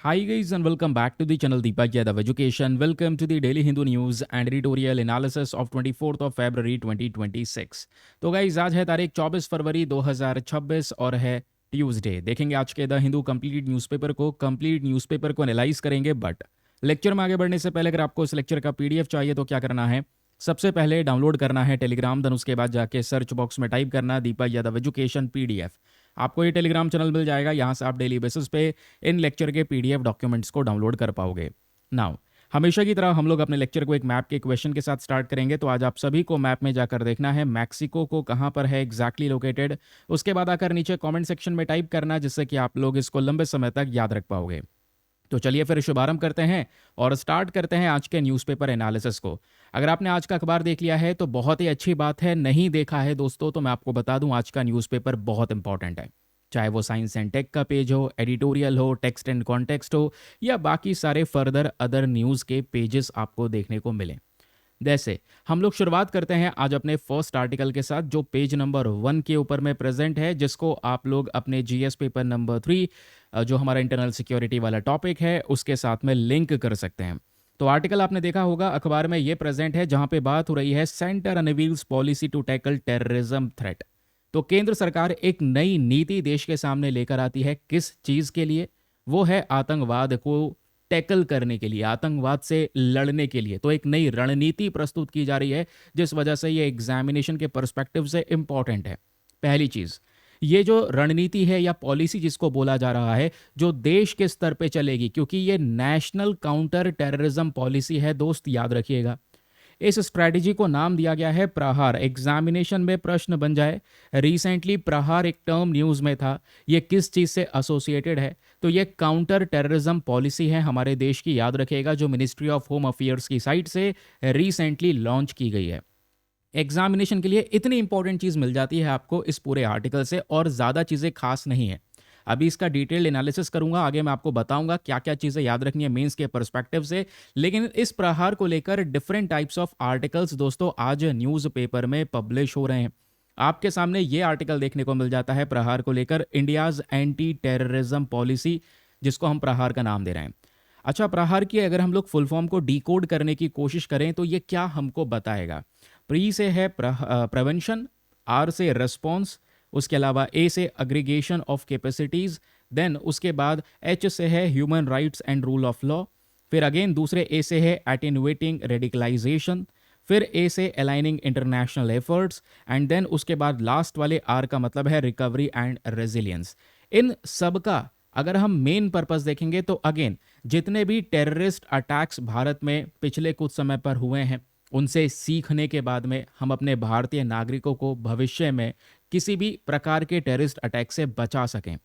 Hi guys and welcome back to the channel Deepak Yadav Education. Welcome to the Daily Hindu News and Editorial Analysis of 24th of February 2026. तो guys आज है तारीख 24 फरवरी 2026 और है Tuesday. देखेंगे आज के द हिंदू कंप्लीट न्यूज़पेपर को एनालाइज करेंगे। बट लेक्चर में आगे बढ़ने से पहले अगर आपको इस लेक्चर का पीडीएफ चाहिए तो क्या करना है, सबसे पहले डाउनलोड करना है टेलीग्राम, देन उसके बाद जाके सर्च बॉक्स में टाइप करना दीपक यादव एजुकेशन पीडीएफ। आपको ये टेलीग्राम चैनल मिल जाएगा, यहाँ से आप डेली बेसिस पे इन लेक्चर के पीडीएफ डॉक्यूमेंट्स को डाउनलोड कर पाओगे। नाउ हमेशा की तरह हम लोग अपने लेक्चर को एक मैप के क्वेश्चन के साथ स्टार्ट करेंगे। तो आज आप सभी को मैप में जाकर देखना है मैक्सिको को कहाँ पर है एग्जैक्टली लोकेटेड। उसके बाद आकर नीचे कमेंट सेक्शन में टाइप करना, जिससे कि आप लोग इसको लंबे समय तक याद रख पाओगे। तो चलिए फिर शुभारंभ करते हैं और स्टार्ट करते हैं आज के न्यूज़पेपर एनालिसिस को। अगर आपने आज का अखबार देख लिया है तो बहुत ही अच्छी बात है, नहीं देखा है दोस्तों तो मैं आपको बता दूं आज का न्यूज़पेपर बहुत इंपॉर्टेंट है। चाहे वो साइंस एंड टेक का पेज हो, एडिटोरियल हो, टेक्स्ट एंड कॉन्टेक्स्ट हो, या बाकी सारे फर्दर अदर न्यूज़ के पेजेस आपको देखने को मिले। जैसे हम लोग शुरुआत करते हैं आज अपने फर्स्ट आर्टिकल के साथ, जो पेज नंबर 1 के ऊपर में प्रेजेंट है, जिसको आप लोग अपने जीएस पेपर नंबर 3 जो हमारा इंटरनल सिक्योरिटी वाला टॉपिक है उसके साथ में लिंक कर सकते हैं। तो आर्टिकल आपने देखा होगा अखबार में ये प्रेजेंट है, जहां पे बात हो रही है centre unveils policy to tackle terrorism threat. तो केंद्र सरकार एक नई नीति देश के सामने लेकर आती है, किस चीज के लिए? वो है आतंकवाद को टैकल करने के लिए, आतंकवाद से लड़ने के लिए। तो एक नई रणनीति प्रस्तुत की जा रही है, जिस वजह से ये एग्जामिनेशन के पर्सपेक्टिव से इंपॉर्टेंट है। पहली चीज, ये जो रणनीति है या पॉलिसी जिसको बोला जा रहा है, जो देश के स्तर पे चलेगी, क्योंकि ये नेशनल काउंटर टेररिज्म पॉलिसी है दोस्त, याद रखिएगा। इस स्ट्रैटेजी को नाम दिया गया है प्रहार। एग्जामिनेशन में प्रश्न बन जाए, रिसेंटली प्रहार एक टर्म न्यूज में था, ये किस चीज से एसोसिएटेड है? तो ये काउंटर टेररिज्म पॉलिसी है हमारे देश की, याद रखिएगा, जो मिनिस्ट्री ऑफ होम अफेयर्स की साइट से रिसेंटली लॉन्च की गई है। एग्जामिनेशन के लिए इतनी इंपॉर्टेंट चीज मिल जाती है आपको इस पूरे आर्टिकल से, और ज्यादा चीजें खास नहीं है। अभी इसका डिटेल एनालिसिस करूंगा, आगे मैं आपको बताऊंगा क्या क्या चीजें याद रखनी है मेंस के पर्सपेक्टिव से। लेकिन इस प्रहार को लेकर डिफरेंट टाइप्स ऑफ आर्टिकल्स दोस्तों आज न्यूज पेपर में पब्लिश हो रहे हैं। आपके सामने ये आर्टिकल देखने को मिल जाता है प्रहार को लेकर, इंडियाज एंटी टेररिज्म पॉलिसी, जिसको हम प्रहार का नाम दे रहे हैं। अच्छा, प्रहार की अगर हम लोग फुल फॉर्म को डिकोड करने की कोशिश करें तो ये क्या हमको बताएगा? प्री से है प्रिवेंशन, आर से रेस्पॉन्स, उसके अलावा ए से अग्रीगेशन ऑफ कैपेसिटीज, देन उसके बाद एच से है human rights and rule of law, फिर अगेन दूसरे ए से है एटेन्युएटिंग रेडिकलाइजेशन, फिर ए से aligning international efforts, and then उसके बाद लास्ट वाले आर का मतलब है रिकवरी एंड रेजिलियंस। इन सब का अगर हम मेन पर्पस देखेंगे तो अगेन जितने भी टेररिस्ट अटैक्स भारत में पिछले कुछ समय पर हुए हैं, उनसे सीखने के बाद में हम अपने भारतीय नागरिकों को भविष्य में किसी भी प्रकार के टेररिस्ट अटैक से बचा सकें,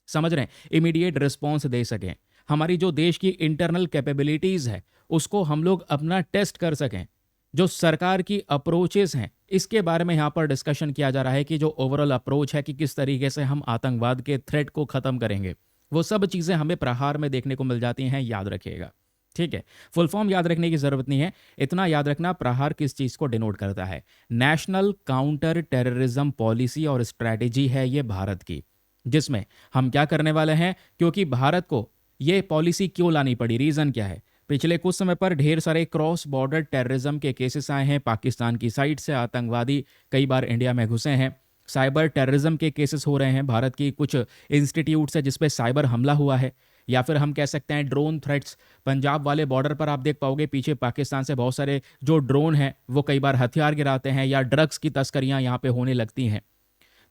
समझ रहे हैं, इमीडिएट रिस्पॉन्स दे सकें। हमारी जो देश की इंटरनल कैपेबिलिटीज है उसको हम लोग अपना टेस्ट कर सकें। जो सरकार की अप्रोचेस हैं इसके बारे में यहाँ पर डिस्कशन किया जा रहा है कि जो ओवरऑल अप्रोच है कि किस तरीके से हम आतंकवाद के थ्रेट को खत्म करेंगे, वो सब चीज़ें हमें प्रहार में देखने को मिल जाती हैं, याद रखिएगा। ठीक है, फुल फॉर्म याद रखने की जरूरत नहीं है, इतना याद रखना प्रहार किस चीज को डिनोट करता है। नेशनल काउंटर टेररिज्म पॉलिसी और स्ट्रैटेजी है ये भारत की, जिसमें हम क्या करने वाले हैं, क्योंकि भारत को ये पॉलिसी क्यों लानी पड़ी, रीजन क्या है? पिछले कुछ समय पर ढेर सारे क्रॉस बॉर्डर टेररिज्म के केसेस आए हैं, पाकिस्तान की साइड से आतंकवादी कई बार इंडिया में घुसे हैं। साइबर टेररिज्म के केसेस हो रहे हैं, भारत की कुछ इंस्टीट्यूट से जिस पे साइबर हमला हुआ है, या फिर हम कह सकते हैं ड्रोन थ्रेट्स। पंजाब वाले बॉर्डर पर आप देख पाओगे पीछे पाकिस्तान से बहुत सारे जो ड्रोन हैं वो कई बार हथियार गिराते हैं, या ड्रग्स की तस्करियां यहाँ पे होने लगती हैं।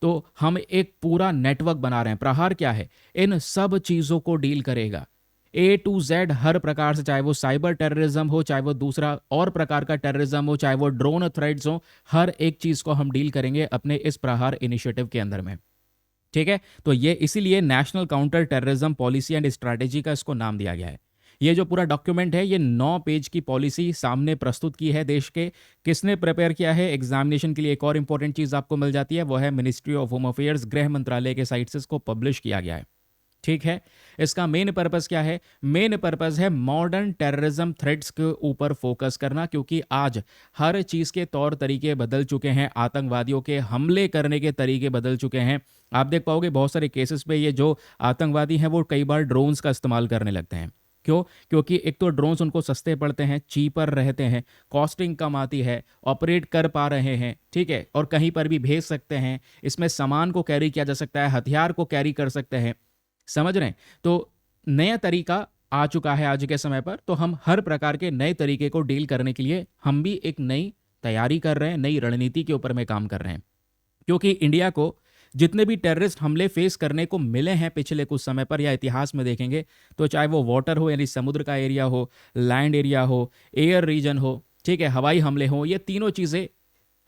तो हम एक पूरा नेटवर्क बना रहे हैं। प्रहार क्या है, इन सब चीज़ों को डील करेगा, ए टू जेड, हर प्रकार से, चाहे वो साइबर टेररिज्म हो, चाहे वो दूसरा और प्रकार का टेररिज्म हो, चाहे वो ड्रोन थ्रेट्स हो, हर एक चीज़ को हम डील करेंगे अपने इस प्रहार इनिशिएटिव के अंदर में। ठीक है, तो ये इसीलिए national counter terrorism policy and strategy का इसको नाम दिया गया है। ये जो पूरा डॉक्यूमेंट है ये 9 पेज की पॉलिसी सामने प्रस्तुत की है देश के। किसने प्रिपेयर किया है? एग्जामिनेशन के लिए एक और इंपॉर्टेंट चीज आपको मिल जाती है, वो है मिनिस्ट्री ऑफ होम अफेयर्स, गृह मंत्रालय के साइट से इसको पब्लिश किया गया है। ठीक है। इसका मेन पर्पस क्या है? मेन पर्पस है मॉडर्न टेररिज्म थ्रेट्स के ऊपर फोकस करना, क्योंकि आज हर चीज़ के तौर तरीके बदल चुके हैं, आतंकवादियों के हमले करने के तरीके बदल चुके हैं। आप देख पाओगे बहुत सारे केसेस पे ये जो आतंकवादी हैं वो कई बार ड्रोन्स का इस्तेमाल करने लगते हैं। क्यों? क्योंकि एक तो ड्रोन्स उनको सस्ते पड़ते हैं, चीपर रहते हैं, कॉस्टिंग कम आती है, ऑपरेट कर पा रहे हैं, ठीक है, और कहीं पर भी भेज सकते हैं। इसमें सामान को कैरी किया जा सकता है, हथियार को कैरी कर सकते हैं। समझ रहे हैं? तो नया तरीका आ चुका है आज के समय पर, तो हम हर प्रकार के नए तरीके को डील करने के लिए हम भी एक नई तैयारी कर रहे हैं, नई रणनीति के ऊपर में काम कर रहे हैं। क्योंकि इंडिया को जितने भी टेररिस्ट हमले फेस करने को मिले हैं पिछले कुछ समय पर या इतिहास में देखेंगे, तो चाहे वो वाटर हो यानी समुद्र का एरिया हो, लैंड एरिया हो, एयर रीजन हो, ठीक है, हवाई हमले हो, ये तीनों चीज़ें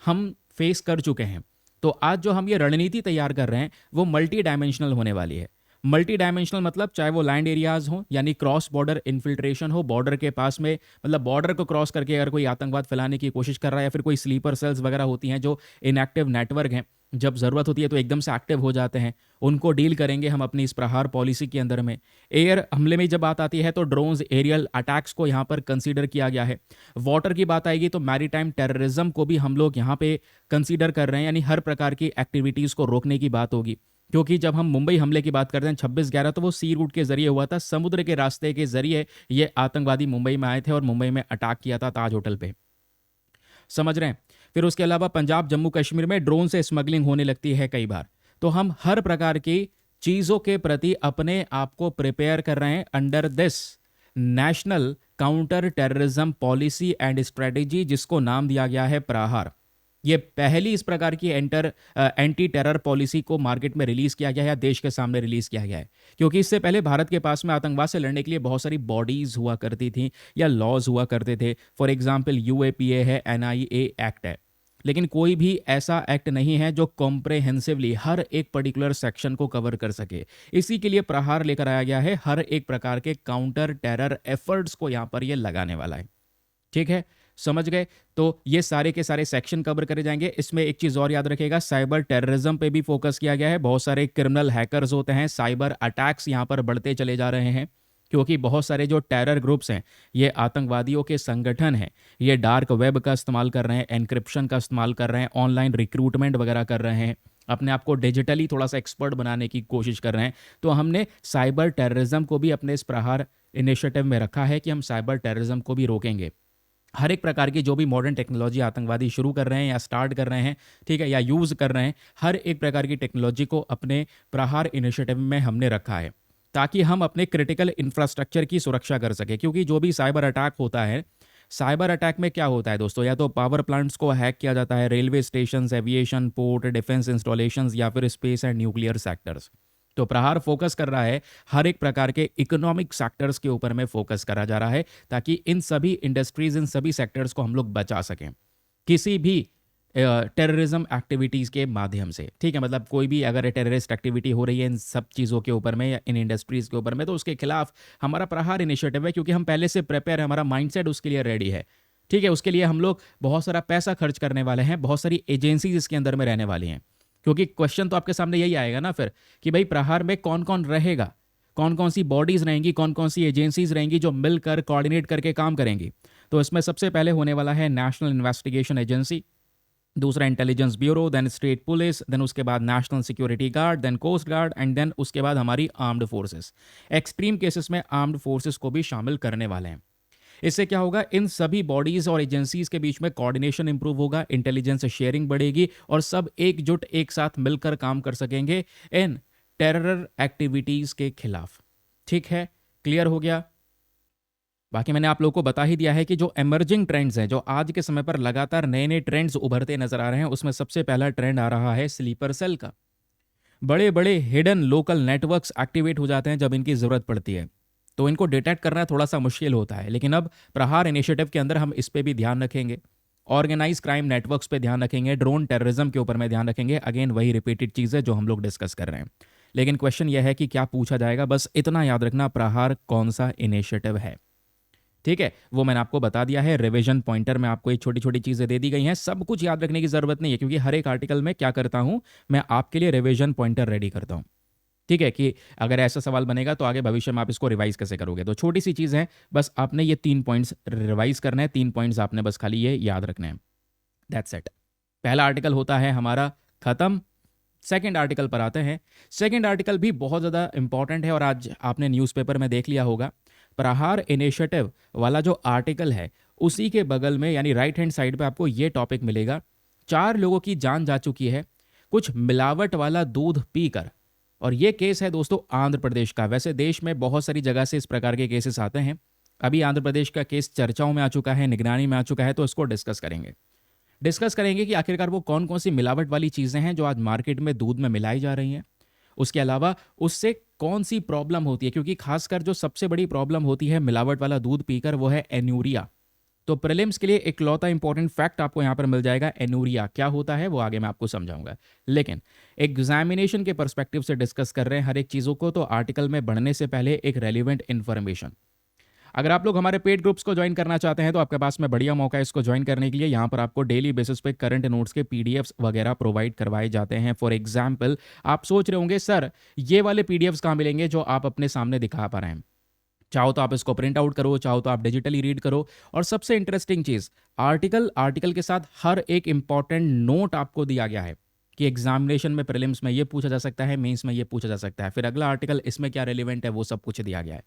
हम फेस कर चुके हैं। तो आज जो हम ये रणनीति तैयार कर रहे हैं वो मल्टी डायमेंशनल होने वाली है। मल्टी डायमेंशनल मतलब चाहे वो लैंड एरियाज हो यानी क्रॉस बॉर्डर इन्फिल्ट्रेशन हो, बॉर्डर के पास में, मतलब बॉर्डर को क्रॉस करके अगर कोई आतंकवाद फैलाने की कोशिश कर रहा है, या फिर कोई स्लीपर सेल्स वगैरह होती हैं जो इनएक्टिव नेटवर्क हैं, जब ज़रूरत होती है तो एकदम से एक्टिव हो जाते हैं, उनको डील करेंगे हम अपनी इस प्रहार पॉलिसी के अंदर में। एयर हमले में जब बात आती है तो ड्रोन्स, एरियल अटैक्स को यहाँ पर कंसीडर किया गया है। वाटर की बात आएगी तो मैरीटाइम टेररिज्म को भी हम लोग यहाँ पे कंसीडर कर रहे हैं, यानी हर प्रकार की एक्टिविटीज़ को रोकने की बात होगी। क्योंकि जब हम मुंबई हमले की बात करते हैं 26/11, तो वो सी रूट के जरिए हुआ था, समुद्र के रास्ते के जरिए ये आतंकवादी मुंबई में आए थे और मुंबई में अटैक किया था ताज होटल पे। समझ रहे हैं? फिर उसके अलावा पंजाब, जम्मू कश्मीर में ड्रोन से स्मगलिंग होने लगती है कई बार। तो हम हर प्रकार की चीज़ों के प्रति अपने आप को प्रिपेयर कर रहे हैं under this national counter terrorism policy and strategy, जिसको नाम दिया गया है प्रहार। ये पहली इस प्रकार की एंटी टेरर पॉलिसी को मार्केट में रिलीज किया गया है या देश के सामने रिलीज किया गया है। क्योंकि इससे पहले भारत के पास में आतंकवाद से लड़ने के लिए बहुत सारी बॉडीज हुआ करती थी या लॉज हुआ करते थे। फॉर एग्जाम्पल यूएपीए है, एनआईए एक्ट है, लेकिन कोई भी ऐसा एक्ट नहीं है जो कॉम्प्रेहेंसिवली हर एक पर्टिकुलर सेक्शन को कवर कर सके। इसी के लिए प्रहार लेकर आया गया है, हर एक प्रकार के काउंटर टेरर एफर्ट्स को यहाँ पर ये लगाने वाला है। ठीक है, समझ गए? तो ये सारे के सारे सेक्शन कवर करे जाएंगे। इसमें एक चीज़ और याद रखिएगा, साइबर टेररिज्म पे भी फोकस किया गया है। बहुत सारे क्रिमिनल हैकर्स होते हैं, साइबर अटैक्स यहाँ पर बढ़ते चले जा रहे हैं, क्योंकि बहुत सारे जो टेरर ग्रुप्स हैं, ये आतंकवादियों के संगठन हैं, ये डार्क वेब का इस्तेमाल कर रहे हैं, एनक्रिप्शन का इस्तेमाल कर रहे हैं, ऑनलाइन रिक्रूटमेंट वगैरह कर रहे हैं, अपने आप को डिजिटली थोड़ा सा एक्सपर्ट बनाने की कोशिश कर रहे हैं। तो हमने साइबर टेररिज्म को भी अपने इस प्रहार इनिशिएटिव में रखा है कि हम साइबर टेररिज्म को भी रोकेंगे। हर एक प्रकार की जो भी मॉडर्न टेक्नोलॉजी आतंकवादी शुरू कर रहे हैं या स्टार्ट कर रहे हैं, ठीक है, या यूज़ कर रहे हैं, हर एक प्रकार की टेक्नोलॉजी को अपने प्रहार इनिशिएटिव में हमने रखा है, ताकि हम अपने क्रिटिकल इंफ्रास्ट्रक्चर की सुरक्षा कर सकें। क्योंकि जो भी साइबर अटैक होता है, साइबर अटैक में क्या होता है दोस्तों, या तो पावर प्लांट्स को हैक किया जाता है, railway station, aviation, port, defence installations, या फिर स्पेस एंड न्यूक्लियर सेक्टर्स। तो प्रहार फोकस कर रहा है हर एक प्रकार के इकोनॉमिक सेक्टर्स के ऊपर में फोकस करा जा रहा है, ताकि इन सभी इंडस्ट्रीज, इन सभी सेक्टर्स को हम लोग बचा सकें किसी भी टेररिज्म एक्टिविटीज़ के माध्यम से। ठीक है, मतलब कोई भी अगर टेररिस्ट एक्टिविटी हो रही है इन सब चीज़ों के ऊपर में या इन इंडस्ट्रीज़ के ऊपर में, तो उसके खिलाफ हमारा प्रहार इनिशिएटिव है, क्योंकि हम पहले से प्रिपेयर है, हमारा माइंडसेट उसके लिए रेडी है। ठीक है, उसके लिए हम लोग बहुत सारा पैसा खर्च करने वाले हैं, बहुत सारी एजेंसीज इसके अंदर में रहने वाली हैं। क्योंकि क्वेश्चन तो आपके सामने यही आएगा ना फिर, कि भाई प्रहार में कौन कौन रहेगा, कौन कौन सी बॉडीज़ रहेंगी, कौन कौन सी एजेंसीज रहेंगी जो मिलकर कोऑर्डिनेट करके काम करेंगी। तो इसमें सबसे पहले होने वाला है नेशनल इन्वेस्टिगेशन एजेंसी, दूसरा intelligence bureau, then state police, then उसके बाद national security guard, then coast guard, and then उसके बाद हमारी आर्म्ड फोर्सेस। एक्सट्रीम केसेस में आर्म्ड फोर्सेस को भी शामिल करने वाले हैं। इससे क्या होगा, इन सभी बॉडीज और एजेंसीज के बीच में कोऑर्डिनेशन इंप्रूव होगा, इंटेलिजेंस शेयरिंग बढ़ेगी और सब एकजुट एक साथ मिलकर काम कर सकेंगे इन टेरर एक्टिविटीज के खिलाफ। ठीक है, क्लियर हो गया? बाकी मैंने आप लोगों को बता ही दिया है कि जो एमर्जिंग ट्रेंड्स हैं, जो आज के समय पर लगातार नए नए ट्रेंड्स उभरते नजर आ रहे हैं, उसमें सबसे पहला ट्रेंड आ रहा है स्लीपर सेल का। बड़े बड़े हिडन लोकल नेटवर्क्स एक्टिवेट हो जाते हैं जब इनकी ज़रूरत पड़ती है, तो इनको डिटेक्ट करना थोड़ा सा मुश्किल होता है। लेकिन अब प्रहार इनिशिएटिव के अंदर हम इस पे भी ध्यान रखेंगे, ऑर्गेनाइज क्राइम नेटवर्क्स पे ध्यान रखेंगे, ड्रोन टेररिज्म के ऊपर में ध्यान रखेंगे। अगेन वही रिपीटेड चीज़ है जो हम लोग डिस्कस कर रहे हैं। लेकिन क्वेश्चन यह है कि क्या पूछा जाएगा, बस इतना याद रखना, प्रहार कौन सा इनिशिएटिव है। ठीक है, वो मैंने आपको बता दिया है। रिवीजन पॉइंटर में आपको ये छोटी छोटी चीज़ें दे दी गई हैं, सब कुछ याद रखने की ज़रूरत नहीं है, क्योंकि हर एक आर्टिकल में क्या करता हूँ मैं, आपके लिए रिवीजन पॉइंटर रेडी करता हूँ। ठीक है, कि अगर ऐसा सवाल बनेगा तो आगे भविष्य में आप इसको रिवाइज कैसे करोगे। तो छोटी सी चीज़ है, बस आपने ये 3 पॉइंट्स रिवाइज करना है, 3 पॉइंट्स आपने बस खाली ये याद रखने हैं। That's it. पहला आर्टिकल होता है हमारा खत्म। सेकंड आर्टिकल पर आते हैं। सेकंड आर्टिकल भी बहुत ज़्यादा इंपॉर्टेंट है और आज आपने न्यूज़पेपर में देख लिया होगा। प्रहार इनिशिएटिव वाला जो आर्टिकल है, उसी के बगल में यानी राइट हैंड साइड पे आपको ये टॉपिक मिलेगा। 4 लोगों की जान जा चुकी है कुछ मिलावट वाला दूध पीकर। और ये केस है दोस्तों आंध्र प्रदेश का। वैसे देश में बहुत सारी जगह से इस प्रकार के केसेस आते हैं। अभी आंध्र प्रदेश का केस चर्चाओं में आ चुका है, निगरानी में आ चुका है, तो इसको डिस्कस करेंगे कि आखिरकार वो कौन कौन सी मिलावट वाली चीज़ें हैं जो आज मार्केट में दूध में मिलाई जा रही हैं। उसके अलावा उससे कौन सी प्रॉब्लम होती है, क्योंकि खासकर जो सबसे बड़ी प्रॉब्लम होती है मिलावट वाला दूध पीकर वो है एन्यूरिया। तो प्रीलिम्स के लिए इकलौता इंपॉर्टेंट फैक्ट आपको यहाँ पर मिल जाएगा, एन्यूरिया क्या होता है वो आगे मैं आपको समझाऊंगा। लेकिन एग्जामिनेशन के पर्सपेक्टिव से डिस्कस कर रहे हैं हर एक चीज़ों को, तो आर्टिकल में बढ़ने से पहले एक रेलिवेंट इन्फॉर्मेशन। अगर आप लोग हमारे पेड ग्रुप्स को ज्वाइन करना चाहते हैं तो आपके पास में बढ़िया मौका है इसको ज्वाइन करने के लिए। यहाँ पर आपको डेली बेसिस पे करंट नोट्स के पीडीएफ्स वगैरह प्रोवाइड करवाए जाते हैं। फॉर एग्जाम्पल आप सोच रहे होंगे सर ये वाले पीडीएफ्स कहाँ मिलेंगे जो आप अपने सामने दिखा पा रहे हैं। चाहो तो आप इसको प्रिंट आउट करो, चाहो तो आप डिजिटली रीड करो। और सबसे इंटरेस्टिंग चीज़, आर्टिकल के साथ हर एक इंपॉर्टेंट नोट आपको दिया गया है कि एग्जामिनेशन में प्रीलिम्स में ये पूछा जा सकता है, मेंस में ये पूछा जा सकता है, फिर अगला आर्टिकल इसमें क्या रेलिवेंट है वो सब कुछ दिया गया है।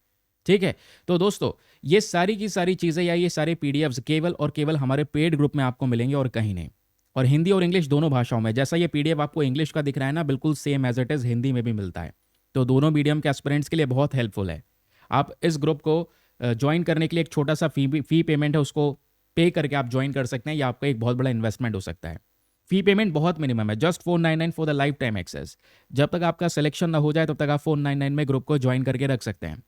ठीक है, तो दोस्तों ये सारी की सारी चीज़ें या ये सारे पीडीएफ्स केवल और केवल हमारे पेड ग्रुप में आपको मिलेंगे और कहीं नहीं। और हिंदी और इंग्लिश दोनों भाषाओं में। जैसा ये पीडीएफ आपको इंग्लिश का दिख रहा है ना, बिल्कुल same as it is Hindi में भी मिलता है। तो दोनों मीडियम के एस्पिरेंट्स के लिए बहुत हेल्पफुल है। आप इस ग्रुप को ज्वाइन करने के लिए एक छोटा सा फी पेमेंट है, उसको पे करके आप ज्वाइन कर सकते हैं। या आपका एक बहुत बड़ा इन्वेस्टमेंट हो सकता है। फी पेमेंट बहुत मिनिमम है, just 499 for the lifetime access. जब तक आपका सिलेक्शन ना हो जाए तब तक आप 499 में ग्रुप को ज्वाइन करके रख सकते हैं।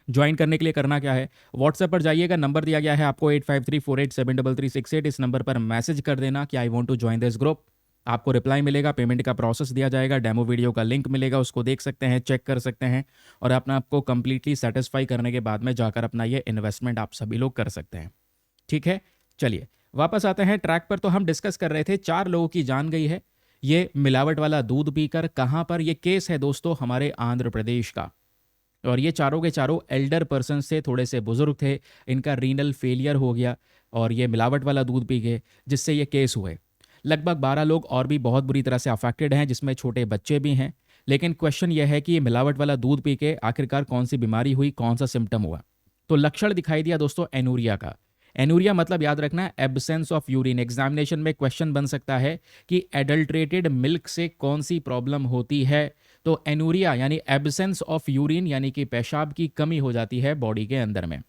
ज्वाइन करने के लिए करना क्या है, व्हाट्सएप पर जाइएगा, नंबर दिया गया है आपको 8534873368। इस नंबर पर मैसेज कर देना कि I want to join this group. आपको रिप्लाई मिलेगा, पेमेंट का प्रोसेस दिया जाएगा, डेमो वीडियो का लिंक मिलेगा, उसको देख सकते हैं, चेक कर सकते हैं और अपना आपको कंप्लीटली सेटिस्फाई करने के बाद में जाकर अपना ये इन्वेस्टमेंट आप सभी लोग कर सकते हैं। ठीक है, चलिए वापस आते हैं ट्रैक पर। तो हम डिस्कस कर रहे थे 4 लोगों की जान गई है ये मिलावट वाला दूध पीकर। कहाँ पर ये केस है दोस्तों, हमारे आंध्र प्रदेश का। और ये चारों के चारों एल्डर पर्सन से थोड़े से बुजुर्ग थे, इनका रीनल फेलियर हो गया और ये मिलावट वाला दूध पी गए जिससे ये केस हुए। लगभग 12 लोग और भी बहुत बुरी तरह से अफेक्टेड हैं, जिसमें छोटे बच्चे भी हैं। लेकिन क्वेश्चन यह है कि ये मिलावट वाला दूध पी के आखिरकार कौन सी बीमारी हुई, कौन सा सिम्टम हुआ। तो लक्षण दिखाई दिया दोस्तों एनूरिया का। एनूरिया मतलब याद रखना एब्सेंस ऑफ यूरिन। एग्जामिनेशन में क्वेश्चन बन सकता है कि एडल्ट्रेटेड मिल्क से कौन सी प्रॉब्लम होती है। तो एनूरिया यानी एब्सेंस ऑफ यूरिन, यानी कि पेशाब की कमी हो जाती है बॉडी के अंदर में।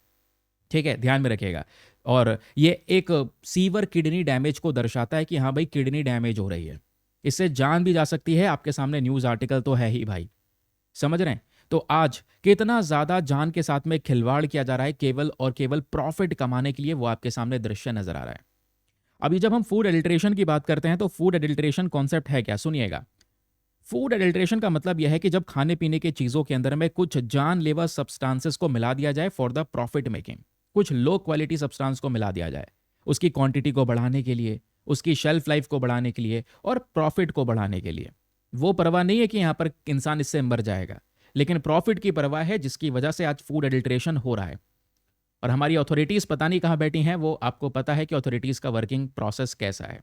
ठीक है, ध्यान में रखिएगा। और ये एक सीवर किडनी डैमेज को दर्शाता है कि हाँ भाई किडनी डैमेज हो रही है, इससे जान भी जा सकती है। आपके सामने न्यूज़ आर्टिकल तो है ही भाई, समझ रहे हैं। तो आज कितना ज़्यादा जान के साथ में खिलवाड़ किया जा रहा है केवल और केवल प्रॉफिट कमाने के लिए, वो आपके सामने दृश्य नजर आ रहा है। अभी जब हम फूड एडिल्ट्रेशन की बात करते हैं तो फूड एडिल्ट्रेशन कॉन्सेप्ट है क्या, सुनिएगा। फूड एडिल्ट्रेशन का मतलब यह है कि जब खाने पीने की चीज़ों के अंदर में कुछ जानलेवा सब्सटेंसेस को मिला दिया जाए फॉर द प्रॉफिट मेकिंग। कुछ लो क्वालिटी सब्सटेंस को मिला दिया जाए उसकी क्वांटिटी को बढ़ाने के लिए, उसकी शेल्फ लाइफ को बढ़ाने के लिए और प्रॉफिट को बढ़ाने के लिए। वो परवाह नहीं है कि यहाँ पर इंसान इससे मर जाएगा, लेकिन प्रॉफिट की परवाह है, जिसकी वजह से आज फूड एडिल्ट्रेशन हो रहा है। और हमारी अथॉरिटीज़ पता नहीं कहाँ बैठी हैं, वो आपको पता है कि अथॉरिटीज़ का वर्किंग प्रोसेस कैसा है।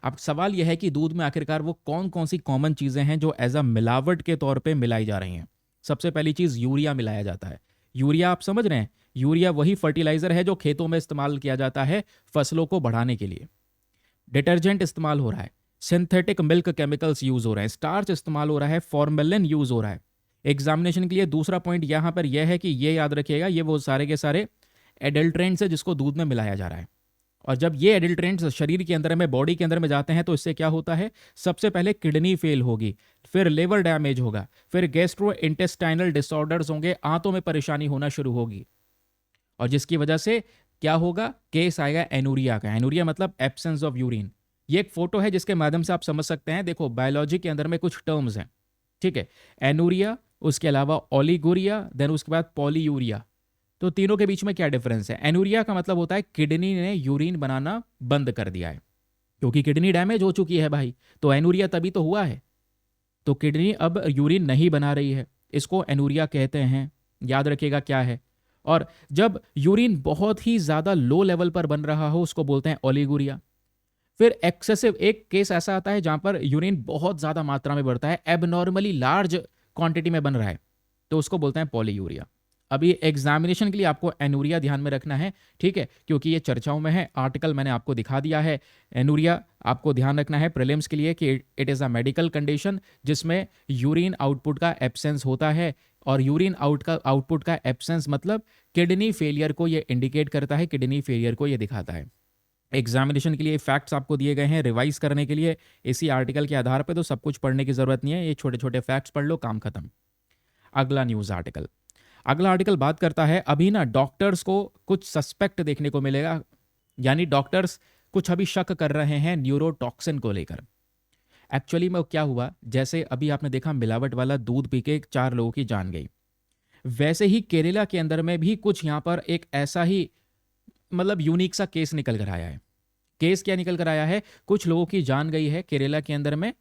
अब सवाल यह है कि दूध में आखिरकार वो कौन कौन सी कॉमन चीज़ें हैं जो एज अ मिलावट के तौर पे मिलाई जा रही हैं। सबसे पहली चीज़ यूरिया मिलाया जाता है। यूरिया आप समझ रहे हैं, यूरिया वही फर्टिलाइजर है जो खेतों में इस्तेमाल किया जाता है फसलों को बढ़ाने के लिए। डिटर्जेंट इस्तेमाल हो रहा है, सिंथेटिक मिल्क केमिकल्स यूज हो रहे हैं, स्टार्च इस्तेमाल हो रहा है, फॉर्मेलिन यूज हो रहा है। एग्जामिनेशन के लिए दूसरा पॉइंट यहां पर यह है कि यह याद रखिएगा, ये वो सारे के सारे एडल्ट्रेंट्स है जिसको दूध में मिलाया जा रहा है। और जब ये एडल्ट्रेंट्स शरीर के अंदर में, बॉडी के अंदर में जाते हैं तो इससे क्या होता है, सबसे पहले किडनी फेल होगी, फिर लिवर डैमेज होगा, फिर गैस्ट्रो इंटेस्टाइनल डिसऑर्डर्स होंगे, आंतों में परेशानी होना शुरू होगी। और जिसकी वजह से क्या होगा, केस आएगा एनूरिया का। एनूरिया मतलब एब्सेंस ऑफ यूरिन। ये एक फोटो है जिसके माध्यम से आप समझ सकते हैं। देखो बायोलॉजी के अंदर में कुछ टर्म्स हैं, ठीक है। एनूरिया, उसके अलावा ओलिगोरिया, देन उसके बाद पॉलीयूरिया। तो तीनों के बीच में क्या डिफरेंस है। एनूरिया का मतलब होता है किडनी ने यूरिन बनाना बंद कर दिया है, क्योंकि किडनी डैमेज हो चुकी है भाई, तो एनूरिया तभी तो हुआ है। तो किडनी अब यूरिन नहीं बना रही है, इसको एनूरिया कहते हैं। याद रखिएगा क्या है। और जब यूरिन बहुत ही ज़्यादा लो लेवल पर बन रहा हो उसको बोलते हैं ओलिगुरिया। फिर एक्सेसिव, एक केस ऐसा आता है जहां पर यूरिन बहुत ज़्यादा मात्रा में बढ़ता है, एबनॉर्मली लार्ज क्वांटिटी में बन रहा है, तो उसको बोलते हैं पॉलीयूरिया। अभी एग्जामिनेशन के लिए आपको एनूरिया ध्यान में रखना है, ठीक है, क्योंकि ये चर्चाओं में है। आर्टिकल मैंने आपको दिखा दिया है। एनूरिया आपको ध्यान रखना है प्रीलिम्स के लिए कि it is a medical condition जिसमें यूरिन आउटपुट का एब्सेंस होता है। और यूरिन आउटपुट का एब्सेंस मतलब किडनी फेलियर को ये इंडिकेट करता है, किडनी फेलियर को ये दिखाता है। एग्जामिनेशन के लिए फैक्ट्स आपको दिए गए हैं रिवाइज करने के लिए इसी आर्टिकल के आधार पर, तो सब कुछ पढ़ने की जरूरत नहीं है, ये छोटे छोटे फैक्ट्स पढ़ लो, काम खत्म। अगला न्यूज़ आर्टिकल, अगला आर्टिकल बात करता है अभी ना डॉक्टर्स को कुछ सस्पेक्ट देखने को मिलेगा, यानी डॉक्टर्स कुछ अभी शक कर रहे हैं न्यूरोटॉक्सिन को लेकर। एक्चुअली में क्या हुआ, जैसे अभी आपने देखा मिलावट वाला दूध पी के 4 लोगों की जान गई, वैसे ही केरला के अंदर में भी कुछ यहाँ पर एक ऐसा ही मतलब यूनिक सा केस निकल कर आया है। केस क्या निकल कर आया है, कुछ लोगों की जान गई है केरला के अंदर में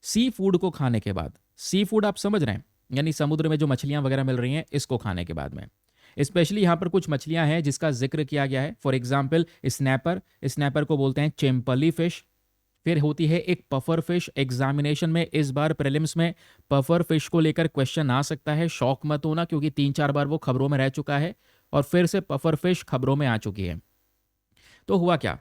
सी फूड को खाने के बाद। सी फूड आप समझ रहे हैं, यानी समुद्र में जो मछलियां वगैरह मिल रही हैं इसको खाने के बाद में। स्पेशली यहाँ पर कुछ मछलियां हैं जिसका जिक्र किया गया है, फॉर एग्जाम्पल स्नैपर, स्नैपर को बोलते हैं चेम्पली फिश। फिर होती है एक पफर फिश। एग्जामिनेशन में इस बार प्रीलिम्स में पफर फिश को लेकर क्वेश्चन आ सकता है, शौक मत होना, क्योंकि 3-4 बार वो खबरों में रह चुका है और फिर से पफर फिश खबरों में आ चुकी है। तो हुआ क्या,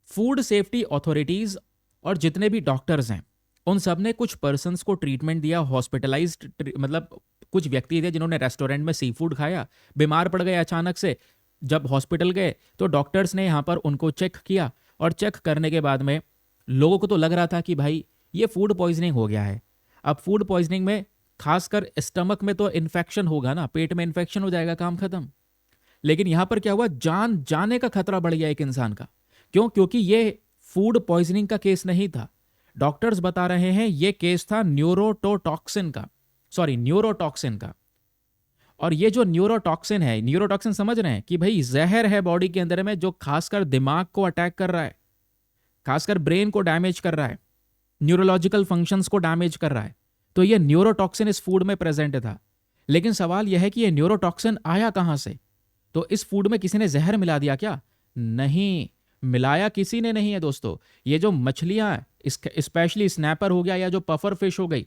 फूड सेफ्टी अथॉरिटीज और जितने भी डॉक्टर्स हैं उन सब ने कुछ पर्सन्स को ट्रीटमेंट दिया, हॉस्पिटलाइज्ड, मतलब कुछ व्यक्ति थे जिन्होंने रेस्टोरेंट में सी फूड खाया, बीमार पड़ गए अचानक से। जब हॉस्पिटल गए तो डॉक्टर्स ने यहाँ पर उनको चेक किया और चेक करने के बाद में लोगों को तो लग रहा था कि भाई ये फूड पॉइजनिंग हो गया है। अब फूड पॉइजनिंग में खासकर स्टमक में तो इन्फेक्शन होगा ना, पेट में इन्फेक्शन हो जाएगा, काम खत्म। लेकिन यहां पर क्या हुआ, जान जाने का खतरा बढ़ गया एक इंसान का। क्यों? क्योंकि ये फूड पॉइजनिंग का केस नहीं था। डॉक्टर्स बता रहे हैं ये केस था न्यूरोटॉक्सिन का। और ये जो न्यूरोटॉक्सिन है, न्यूरोटॉक्सिन समझ रहे हैं कि भाई जहर है बॉडी के अंदर में जो खासकर दिमाग को अटैक कर रहा है, खासकर ब्रेन को डैमेज कर रहा है, न्यूरोलॉजिकल फंक्शंस को डैमेज कर रहा है। तो ये न्यूरोटॉक्सिन इस फूड में प्रेजेंट था। लेकिन सवाल यह है कि ये न्यूरोटॉक्सिन आया कहां से? तो इस फूड में किसी ने जहर मिला दिया क्या? नहीं, मिलाया किसी ने नहीं है दोस्तों। ये जो मछलियां, स्पेशली स्नैपर हो गया या जो पफर फिश हो गई,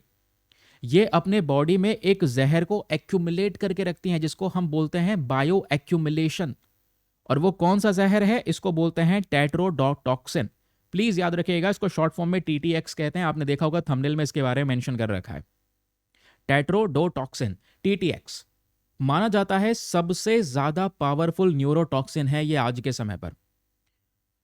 ये अपने बॉडी में एक जहर को एक्यूमुलेट करके रखती हैं जिसको हम बोलते हैं बायो एक्यूमुलेशन। और वो कौन सा जहर है? इसको बोलते हैं टेट्रोडोटॉक्सिन। प्लीज याद रखिएगा, इसको शॉर्ट फॉर्म में टीटीएक्स कहते हैं। आपने देखा होगा थंबनेल में इसके बारे में मेंशन कर रखा है, टेट्रोडोटॉक्सिन, टीटीएक्स। माना जाता है सबसे ज्यादा पावरफुल न्यूरोटॉक्सिन है ये आज के समय पर।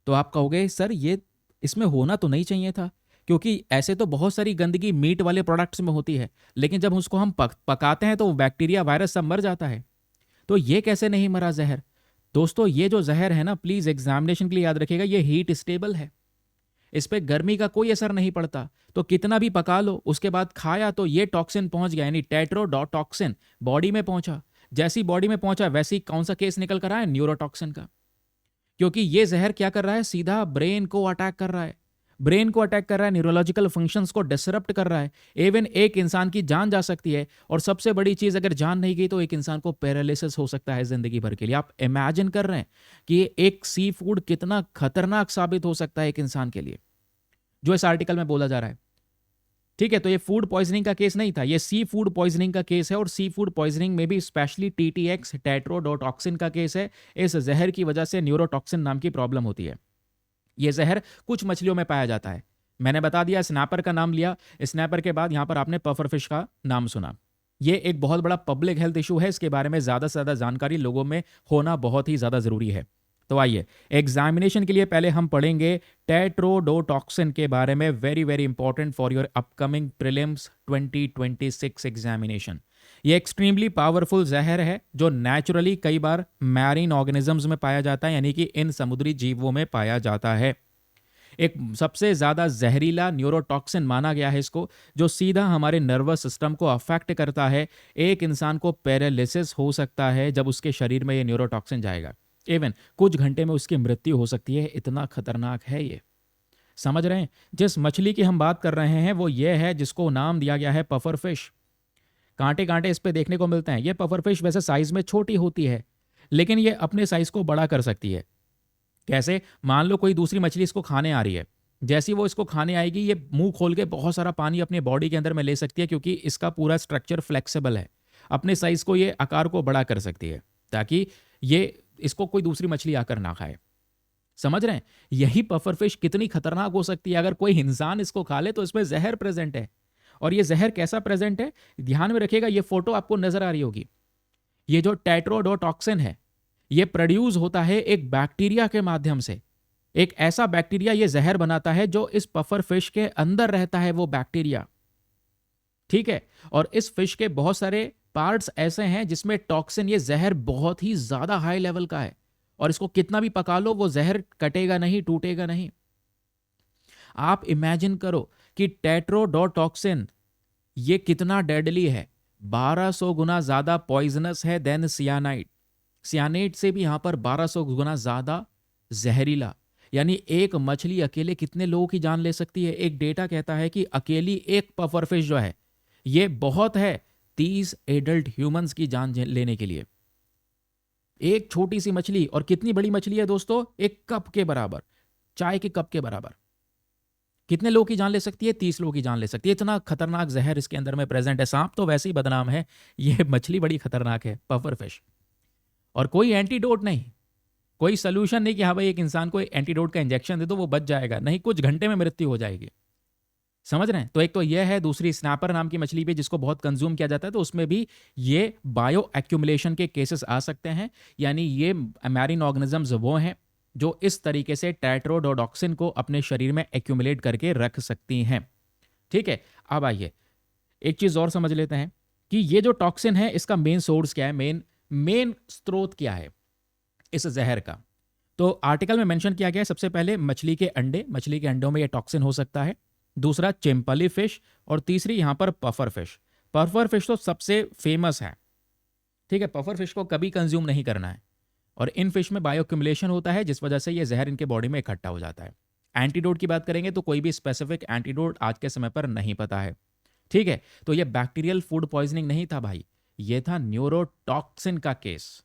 तो आप कहोगे सर ये इसमें होना तो नहीं चाहिए था, क्योंकि ऐसे तो बहुत सारी गंदगी मीट वाले प्रोडक्ट्स में होती है, लेकिन जब उसको हम पकाते हैं तो बैक्टीरिया वायरस सब मर जाता है। तो ये कैसे नहीं मरा जहर? दोस्तों ये जो जहर है ना, प्लीज एग्जामिनेशन के लिए याद रखिएगा, ये हीट स्टेबल है, इस पे गर्मी का कोई असर नहीं पड़ता। तो कितना भी पका लो उसके बाद खाया तो ये टॉक्सिन पहुंच गया, यानी टेट्रोडोटॉक्सिन बॉडी में पहुंचा। जैसी बॉडी में पहुंचा वैसी कौन सा केस निकल कर आया? न्यूरोटॉक्सिन का। क्योंकि ये जहर क्या कर रहा है, सीधा ब्रेन को अटैक कर रहा है, ब्रेन को अटैक कर रहा है, न्यूरोलॉजिकल फंक्शंस को डिसरप्ट कर रहा है। इवन एक इंसान की जान जा सकती है। और सबसे बड़ी चीज, अगर जान नहीं गई तो एक इंसान को पैरालिसिस हो सकता है जिंदगी भर के लिए। आप इमेजिन कर रहे हैं कि एक सी फूड कितना खतरनाक साबित हो सकता है एक इंसान के लिए, जो इस आर्टिकल में बोला जा रहा है। ठीक है, तो ये फूड पॉइजनिंग का केस नहीं था, ये सी फूड पॉइजनिंग का केस है। और सी फूड पॉइजनिंग में भी स्पेशली टीटीएक्स, टेट्रोडोटॉक्सिन का केस है। इस जहर की वजह से न्यूरोटॉक्सिन नाम की प्रॉब्लम होती है। यह जहर कुछ मछलियों में पाया जाता है। मैंने बता दिया, स्नैपर का नाम लिया, स्नैपर के बाद यहां पर आपने पफर फिश का नाम सुना। यह एक बहुत बड़ा पब्लिक हेल्थ इशू है, इसके बारे में ज्यादा से ज्यादा जानकारी लोगों में होना बहुत ही ज्यादा जरूरी है। तो आइए एग्जामिनेशन के लिए पहले हम पढ़ेंगे टेट्रोडोटॉक्सिन के बारे में, very very important for your upcoming prelims 2026 examination. ये एक्सट्रीमली पावरफुल जहर है जो नेचुरली कई बार मैरीन ऑर्गेनिजम्स में पाया जाता है, यानी कि इन समुद्री जीवों में पाया जाता है। एक सबसे ज्यादा जहरीला न्यूरोटॉक्सिन माना गया है इसको, जो सीधा हमारे नर्वस सिस्टम को अफेक्ट करता है। एक इंसान को पैरालिसिस हो सकता है जब उसके शरीर में ये न्यूरोटॉक्सिन जाएगा। इवन कुछ घंटे में उसकी मृत्यु हो सकती है, इतना खतरनाक है ये। समझ रहे हैं? जिस मछली की हम बात कर रहे हैं वो ये है जिसको नाम दिया गया है पफर फिश। कांटे कांटे इस पे देखने को मिलते हैं। ये पफर फिश वैसे साइज में छोटी होती है, लेकिन ये अपने साइज को बड़ा कर सकती है। कैसे? मान लो कोई दूसरी मछली इसको खाने आ रही है, जैसी वो इसको खाने आएगी ये मुंह खोल के बहुत सारा पानी अपने बॉडी के अंदर में ले सकती है, क्योंकि इसका पूरा स्ट्रक्चर फ्लेक्सिबल है। अपने साइज को ये आकार को बड़ा कर सकती है ताकि ये इसको कोई दूसरी मछली आकर ना खाए। समझ रहे हैं? यही पफर फिश कितनी खतरनाक हो सकती है। अगर कोई इंसान इसको खा ले तो इसमें जहर प्रेजेंट है। और ये जहर कैसा प्रेजेंट है, ध्यान में रखिएगा। ये फोटो आपको नजर आ रही होगी। ये जो टेट्रोडोटॉक्सिन है ये प्रोड्यूस होता है एक बैक्टीरिया के माध्यम से। एक ऐसा बैक्टीरिया ये जहर बनाता है जो इस पफर फिश के अंदर रहता है, वो बैक्टीरिया। ठीक है? और इस फिश के बहुत सारे पार्ट्स ऐसे हैं जिसमें टॉक्सिन, ये जहर बहुत ही ज्यादा हाई लेवल का है, और इसको कितना भी पका लो वो जहर कटेगा नहीं, टूटेगा नहीं। आप इमेजिन करो कि टेट्रोडोटॉक्सिन ये कितना डेडली है। 1200 गुना ज्यादा पॉइजनस है देन सियानाइड। सियानाइड से भी यहां पर 1200 गुना ज्यादा जहरीला। यानी एक मछली अकेले कितने लोगों की जान ले सकती है? एक डेटा कहता है कि अकेली एक पफरफिश जो है ये बहुत है 30 एडल्ट ह्यूमंस की जान लेने के लिए। एक छोटी सी मछली, और कितनी बड़ी मछली है दोस्तों? एक कप के बराबर, चाय के कप के बराबर। कितने लोगों की जान ले सकती है? 30 लोगों की जान ले सकती है। इतना खतरनाक जहर इसके अंदर में प्रेजेंट है। सांप तो वैसे ही बदनाम है, ये मछली बड़ी खतरनाक है, पफर फिश। और कोई एंटीडोट नहीं, कोई सोल्यूशन नहीं कि हाँ भाई एक इंसान को एंटीडोट का इंजेक्शन दे दो वो बच जाएगा। नहीं, कुछ घंटे में मृत्यु हो जाएगी। समझ रहे हैं? तो एक तो यह है। दूसरी स्नैपर नाम की मछली भी जिसको बहुत कंज्यूम किया जाता है, तो उसमें भी ये बायो एक्यूमुलेशन के केसेस आ सकते हैं। यानी ये मैरीन ऑर्गेनिजम्स वो हैं जो इस तरीके से टेट्रोडोटॉक्सिन को अपने शरीर में एक्यूमुलेट करके रख सकती हैं। ठीक है? अब आइए एक चीज और समझ लेते हैं कि ये जो टॉक्सिन है इसका मेन सोर्स क्या है, मेन स्रोत क्या है इस जहर का। तो आर्टिकल में मेंशन किया गया है सबसे पहले मछली के अंडे, मछली के अंडों में ये टॉक्सिन हो सकता है। दूसरा चिंपली फिश, और तीसरी यहां पर पफर फिश। पफर फिश तो सबसे फेमस है। ठीक है? पफर फिश को कभी कंज्यूम नहीं करना है। और इन फिश में बायोक्यूमुलेशन होता है जिस वजह से ये जहर इनके बॉडी में इकट्ठा हो जाता है। एंटीडोट की बात करेंगे तो कोई भी स्पेसिफिक एंटीडोट आज के समय पर नहीं पता है। ठीक है? तो ये बैक्टीरियल फूड पॉइजनिंग नहीं था भाई, ये था न्यूरोटॉक्सिन का केस।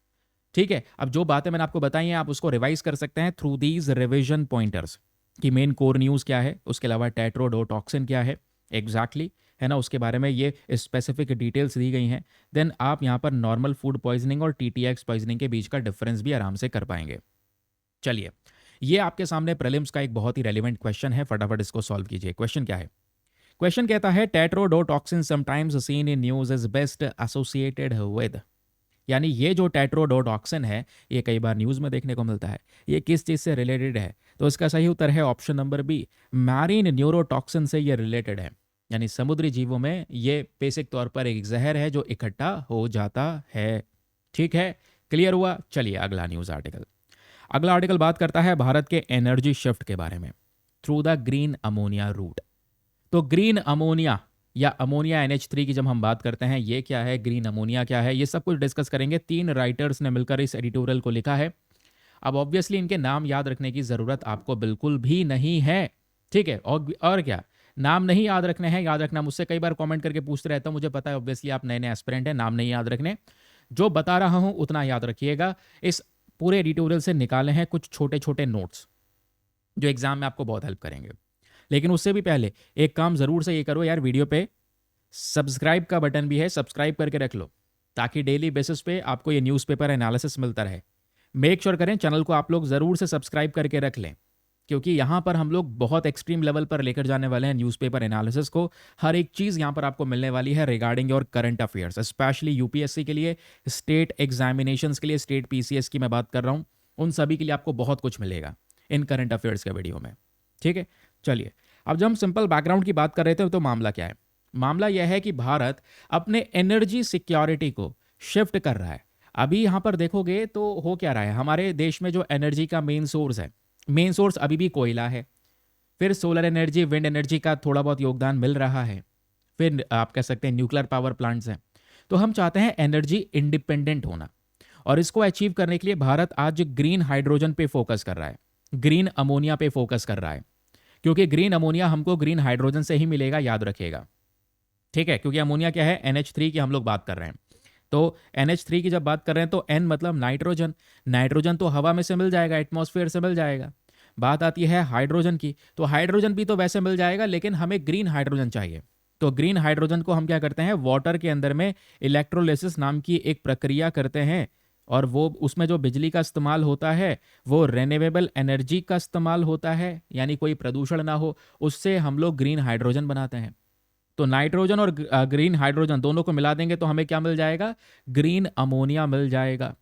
ठीक है? अब जो बातें मैंने आपको बताई हैं आप उसको रिवाइज कर सकते हैं थ्रू दीज रिविजन पॉइंटर्स कि मेन कोर न्यूज़ क्या है, उसके अलावा टेट्रोडोटॉक्सिन क्या है एग्जैक्टली, है ना, उसके बारे में ये स्पेसिफिक डिटेल्स दी गई हैं। देन आप यहाँ पर नॉर्मल फूड पॉइजनिंग और टीटीएक्स पॉइजनिंग के बीच का डिफरेंस भी आराम से कर पाएंगे। चलिए, ये आपके सामने प्रीलिम्स का एक बहुत ही रेलिवेंट क्वेश्चन है, फटाफट इसको सॉल्व कीजिए। क्वेश्चन क्या है? क्वेश्चन कहता है tetrodotoxin sometimes seen in news is best associated with. यानी ये जो टेट्रोडोटॉक्सिन है ये कई बार न्यूज़ में देखने को मिलता है, ये किस चीज़ से रिलेटेड है? तो इसका सही उत्तर है option number B, marine neurotoxin से ये रिलेटेड है। यानी समुद्री जीवों में ये बेसिक तौर पर एक जहर है जो इकट्ठा हो जाता है। ठीक है? क्लियर हुआ? चलिए अगला न्यूज़ आर्टिकल। अगला आर्टिकल बात करता है भारत के एनर्जी शिफ्ट के बारे में through the green ammonia route. तो ग्रीन अमोनिया या अमोनिया NH3 की जब हम बात करते हैं, ये क्या है, ग्रीन अमोनिया क्या है, ये सब कुछ डिस्कस करेंगे। 3 राइटर्स ने मिलकर इस एडिटोरियल को लिखा है। अब ऑब्वियसली इनके नाम याद रखने की ज़रूरत आपको बिल्कुल भी नहीं है। ठीक है? और क्या नाम नहीं याद रखने हैं? याद रखना, मुझसे कई बार कमेंट करके पूछते रहता हूँ, मुझे पता है ऑब्वियसली आप नए नए एस्पिरेंट हैं, नाम नहीं याद रखने। जो बता रहा हूँ उतना याद रखिएगा। इस पूरे एडिटोरियल से निकाले हैं कुछ छोटे छोटे नोट्स जो एग्जाम में आपको बहुत हेल्प करेंगे। लेकिन उससे भी पहले एक काम जरूर से ये करो यार, वीडियो पे सब्सक्राइब का बटन भी है, सब्सक्राइब करके रख लो ताकि डेली बेसिस पे आपको ये न्यूज़पेपर एनालिसिस मिलता रहे। मेक श्योर करें चैनल को आप लोग ज़रूर से सब्सक्राइब करके रख लें, क्योंकि यहाँ पर हम लोग बहुत एक्सट्रीम लेवल पर लेकर जाने वाले हैं न्यूज़पेपर एनालिसिस को। हर एक चीज़ यहाँ पर आपको मिलने वाली है regarding your current affairs, specially UPSC के लिए, स्टेट एग्जामिनेशंस के लिए, स्टेट पीसीएस की मैं बात कर रहा हूँ, उन सभी के लिए आपको बहुत कुछ मिलेगा इन करंट अफेयर्स के वीडियो में। ठीक है? चलिए, अब जब हम सिंपल बैकग्राउंड की बात कर रहे थे तो मामला क्या है? मामला यह है कि भारत अपने एनर्जी सिक्योरिटी को शिफ्ट कर रहा है। अभी यहां पर देखोगे तो हो क्या रहा है, हमारे देश में जो एनर्जी का मेन सोर्स है, मेन सोर्स अभी भी कोयला है। फिर सोलर एनर्जी, विंड एनर्जी का थोड़ा बहुत योगदान मिल रहा है। फिर आप कह सकते हैं न्यूक्लियर पावर प्लांट्स हैं। तो हम चाहते हैं एनर्जी इंडिपेंडेंट होना, और इसको अचीव करने के लिए भारत आज ग्रीन हाइड्रोजन पे फोकस कर रहा है, ग्रीन अमोनिया पे फोकस कर रहा है। क्योंकि ग्रीन अमोनिया हमको ग्रीन हाइड्रोजन से ही मिलेगा, याद रखिएगा। ठीक है, क्योंकि अमोनिया क्या है, NH3 की हम लोग बात कर रहे हैं। तो NH3 की जब बात कर रहे हैं तो N मतलब नाइट्रोजन। नाइट्रोजन तो हवा में से मिल जाएगा, एटमॉस्फेयर से मिल जाएगा। बात आती है हाइड्रोजन की, तो हाइड्रोजन भी तो वैसे मिल जाएगा, लेकिन हमें ग्रीन हाइड्रोजन चाहिए। तो ग्रीन हाइड्रोजन को हम क्या करते हैं, वाटर के अंदर में इलेक्ट्रोलिसिस नाम की एक प्रक्रिया करते हैं, और वो उसमें जो बिजली का इस्तेमाल होता है वो रिन्यूएबल एनर्जी का इस्तेमाल होता है, यानी कोई प्रदूषण ना हो, उससे हम लोग ग्रीन हाइड्रोजन बनाते हैं। तो नाइट्रोजन और ग्रीन हाइड्रोजन दोनों को मिला देंगे तो हमें क्या मिल जाएगा, ग्रीन अमोनिया मिल जाएगा।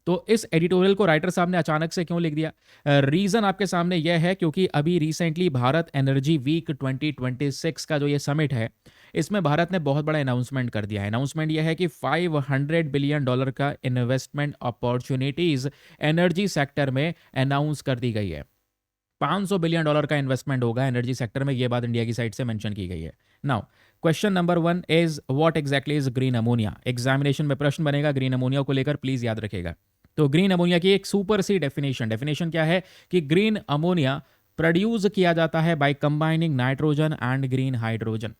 तो इस एडिटोरियल को राइटर साहब ने अचानक से क्यों लिख दिया? रीजन आपके सामने यह है क्योंकि अभी रिसेंटली भारत एनर्जी वीक 2026 का जो ये समिट है, इसमें भारत ने बहुत बड़ा अनाउंसमेंट कर दिया है। अनाउंसमेंट यह है कि $500 बिलियन का इन्वेस्टमेंट अपॉर्चुनिटीज एनर्जी सेक्टर में अनाउंस कर दी गई है। $500 बिलियन का इन्वेस्टमेंट होगा एनर्जी सेक्टर में, ये बात इंडिया की साइड से मेंशन की गई है। Now question number 1 is what exactly is green ammonia. Examination में प्रश्न बनेगा ग्रीन अमोनिया को लेकर, प्लीज याद रखेगा। तो ग्रीन अमोनिया की एक सुपर सी डेफिनेशन क्या है कि ग्रीन अमोनिया प्रोड्यूस किया जाता है by combining nitrogen and green hydrogen.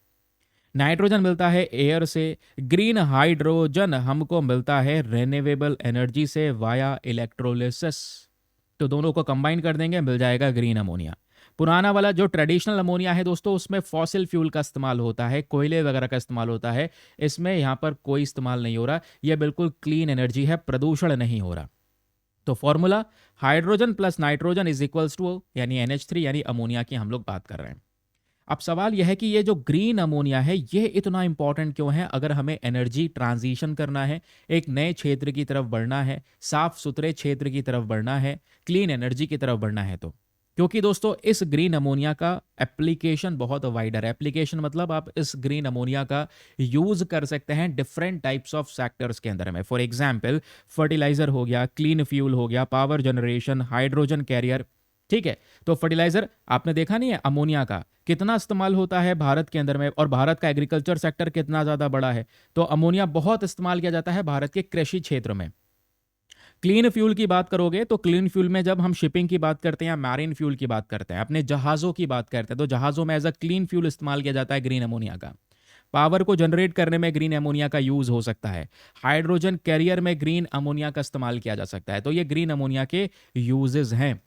Nitrogen मिलता है एयर से, ग्रीन हाइड्रोजन हमको मिलता है रिन्यूएबल एनर्जी से वाया इलेक्ट्रोलिसिस। तो दोनों को कंबाइन कर देंगे, मिल जाएगा ग्रीन अमोनिया। पुराना वाला जो ट्रेडिशनल अमोनिया है दोस्तों, उसमें फॉसिल फ्यूल का इस्तेमाल होता है, कोयले वगैरह का इस्तेमाल होता है। इसमें यहाँ पर कोई इस्तेमाल नहीं हो रहा, यह बिल्कुल क्लीन एनर्जी है, प्रदूषण नहीं हो रहा। तो formula hydrogen plus nitrogen is equals to यानी NH3 यानी अमोनिया की हम लोग बात कर रहे हैं। अब सवाल यह है कि ये जो ग्रीन अमोनिया है ये इतना इंपॉर्टेंट क्यों है? अगर हमें एनर्जी ट्रांजिशन करना है, एक नए क्षेत्र की तरफ बढ़ना है, साफ सुथरे क्षेत्र की तरफ बढ़ना है, क्लीन एनर्जी की तरफ बढ़ना है, तो क्योंकि दोस्तों इस ग्रीन अमोनिया का एप्लीकेशन बहुत वाइडर है। एप्लीकेशन मतलब आप इस ग्रीन अमोनिया का यूज कर सकते हैं डिफरेंट टाइप्स ऑफ सेक्टर्स के अंदर में। फॉर एग्जाम्पल फर्टिलाइजर हो गया, क्लीन फ्यूल हो गया, पावर जनरेशन, हाइड्रोजन कैरियर। ठीक है, तो फर्टिलाइजर आपने देखा नहीं है अमोनिया का कितना इस्तेमाल होता है भारत के अंदर में, और भारत का एग्रीकल्चर सेक्टर कितना ज्यादा बड़ा है, तो अमोनिया बहुत इस्तेमाल किया जाता है भारत के कृषि क्षेत्र में। क्लीन फ्यूल की बात करोगे तो क्लीन फ्यूल में जब हम शिपिंग की बात करते हैं या मैरिन फ्यूल की बात करते हैं, अपने जहाज़ों की बात करते हैं, तो जहाज़ों में एज अ क्लीन फ्यूल इस्तेमाल किया जाता है ग्रीन अमोनिया का। पावर को जनरेट करने में ग्रीन अमोनिया का यूज हो सकता है। हाइड्रोजन कैरियर में ग्रीन अमोनिया का इस्तेमाल किया जा सकता है। तो ये ग्रीन अमोनिया के यूजेस हैं।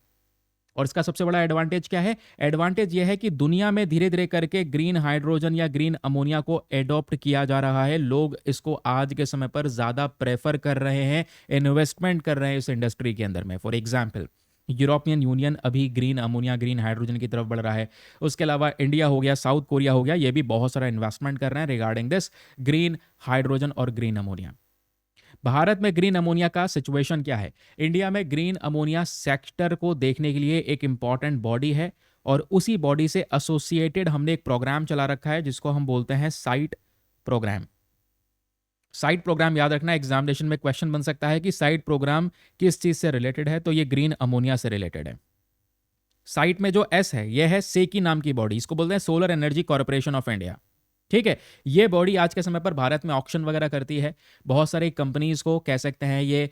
और इसका सबसे बड़ा एडवांटेज क्या है? एडवांटेज यह है कि दुनिया में धीरे धीरे करके ग्रीन हाइड्रोजन या ग्रीन अमोनिया को एडॉप्ट किया जा रहा है। लोग इसको आज के समय पर ज़्यादा प्रेफर कर रहे हैं, इन्वेस्टमेंट कर रहे हैं इस इंडस्ट्री के अंदर में। फॉर एग्जाम्पल यूरोपियन यूनियन अभी ग्रीन अमोनिया ग्रीन हाइड्रोजन की तरफ बढ़ रहा है। उसके अलावा इंडिया हो गया, साउथ कोरिया हो गया, ये भी बहुत सारा इन्वेस्टमेंट कर रहे हैं रिगार्डिंग दिस ग्रीन हाइड्रोजन और ग्रीन अमोनिया। भारत में ग्रीन अमोनिया का सिचुएशन क्या है? इंडिया में ग्रीन अमोनिया सेक्टर को देखने के लिए एक इंपॉर्टेंट बॉडी है, और उसी बॉडी से एसोसिएटेड हमने एक प्रोग्राम चला रखा है जिसको हम बोलते हैं साइट प्रोग्राम। साइट प्रोग्राम याद रखना, एग्जामिनेशन में क्वेश्चन बन सकता है कि साइट प्रोग्राम किस चीज से रिलेटेड है, तो ये ग्रीन अमोनिया से रिलेटेड है। साइट में जो एस है यह है सेकी नाम की बॉडी, इसको बोलते हैं solar energy corporation of India. ठीक है, ये बॉडी आज के समय पर भारत में ऑक्शन वगैरह करती है, बहुत सारी कंपनीज को कह सकते हैं ये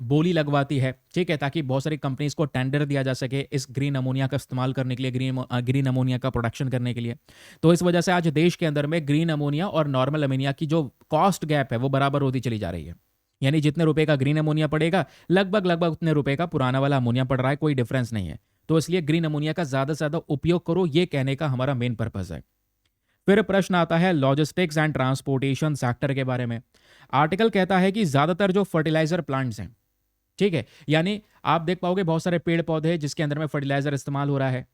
बोली लगवाती है। ठीक है, ताकि बहुत सारी कंपनीज को टेंडर दिया जा सके इस ग्रीन अमोनिया का इस्तेमाल करने के लिए, ग्रीन अमोनिया का प्रोडक्शन करने के लिए। तो इस वजह से आज देश के अंदर में ग्रीन अमोनिया और नॉर्मल अमोनिया की जो कॉस्ट गैप है वो बराबर होती चली जा रही है। यानी जितने रुपए का ग्रीन अमोनिया पड़ेगा लगभग लगभग उतने रुपए का पुराना वाला अमोनिया पड़ रहा है, कोई डिफरेंस नहीं है। तो इसलिए ग्रीन अमोनिया का ज्यादा से ज्यादा उपयोग करो, ये कहने का हमारा मेन पर्पज है। फिर प्रश्न आता है लॉजिस्टिक्स एंड ट्रांसपोर्टेशन सेक्टर के बारे में। आर्टिकल कहता है कि ज्यादातर जो फर्टिलाइजर प्लांट्स हैं, ठीक है, यानी आप देख पाओगे बहुत सारे पेड़ पौधे हैं जिसके अंदर में फर्टिलाइजर इस्तेमाल हो रहा है,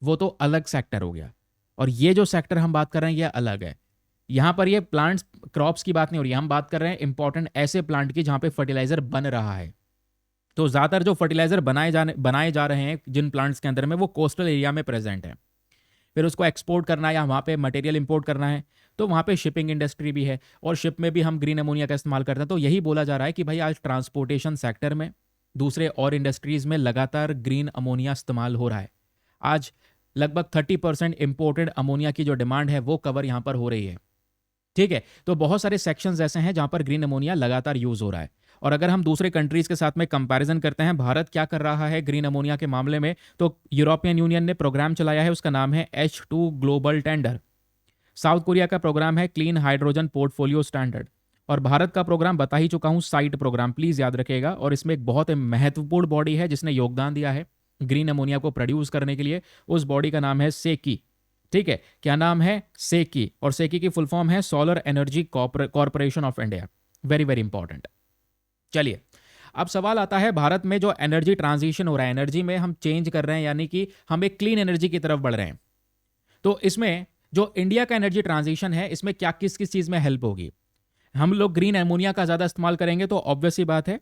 वो तो अलग सेक्टर हो गया। और ये जो सेक्टर हम बात कर रहे हैं ये अलग है। यहां पर ये प्लांट्स क्रॉप्स की बात नहीं हो रही, हम बात कर रहे हैं इंपॉर्टेंट ऐसे प्लांट की जहां पे फर्टिलाइजर बन रहा है। तो ज्यादातर जो फर्टिलाइजर बनाए जा रहे हैं जिन प्लांट्स के अंदर में, वो कोस्टल एरिया में प्रेजेंट है। फिर उसको एक्सपोर्ट करना है या वहाँ पे मटेरियल इंपोर्ट करना है, तो वहाँ पे शिपिंग इंडस्ट्री भी है, और शिप में भी हम ग्रीन अमोनिया का इस्तेमाल करते हैं। तो यही बोला जा रहा है कि भाई आज ट्रांसपोर्टेशन सेक्टर में, दूसरे और इंडस्ट्रीज में लगातार ग्रीन अमोनिया इस्तेमाल हो रहा है। आज लगभग 30% इंपोर्टेड अमोनिया की जो डिमांड है वो कवर यहाँ पर हो रही है। ठीक है, तो बहुत सारे सेक्शंस ऐसे हैं जहां पर ग्रीन अमोनिया लगातार यूज हो रहा है। और अगर हम दूसरे कंट्रीज के साथ में कंपैरिजन करते हैं, भारत क्या कर रहा है ग्रीन अमोनिया के मामले में, तो यूरोपियन यूनियन ने प्रोग्राम चलाया है, उसका नाम है H2 global tender. South Korea का प्रोग्राम है क्लीन हाइड्रोजन पोर्टफोलियो स्टैंडर्ड। और भारत का प्रोग्राम बता ही चुका हूं, साइट प्रोग्राम, प्लीज याद रखिएगा। और इसमें एक बहुत महत्वपूर्ण बॉडी है जिसने योगदान दिया है ग्रीन अमोनिया को प्रोड्यूस करने के लिए, उस बॉडी का नाम है सेकी। ठीक है, क्या नाम है? सेकी। और सेकी की फुल फॉर्म है solar energy corporation of India. Very very important. चलिए, अब सवाल आता है, भारत में जो एनर्जी ट्रांजिशन हो रहा है, एनर्जी में हम चेंज कर रहे हैं, यानी कि हम एक क्लीन एनर्जी की तरफ बढ़ रहे हैं, तो इसमें जो इंडिया का एनर्जी ट्रांजिशन है, इसमें क्या किस किस चीज में हेल्प होगी? हम लोग ग्रीन एमोनिया का ज्यादा इस्तेमाल करेंगे तो ऑब्वियस सी बात है,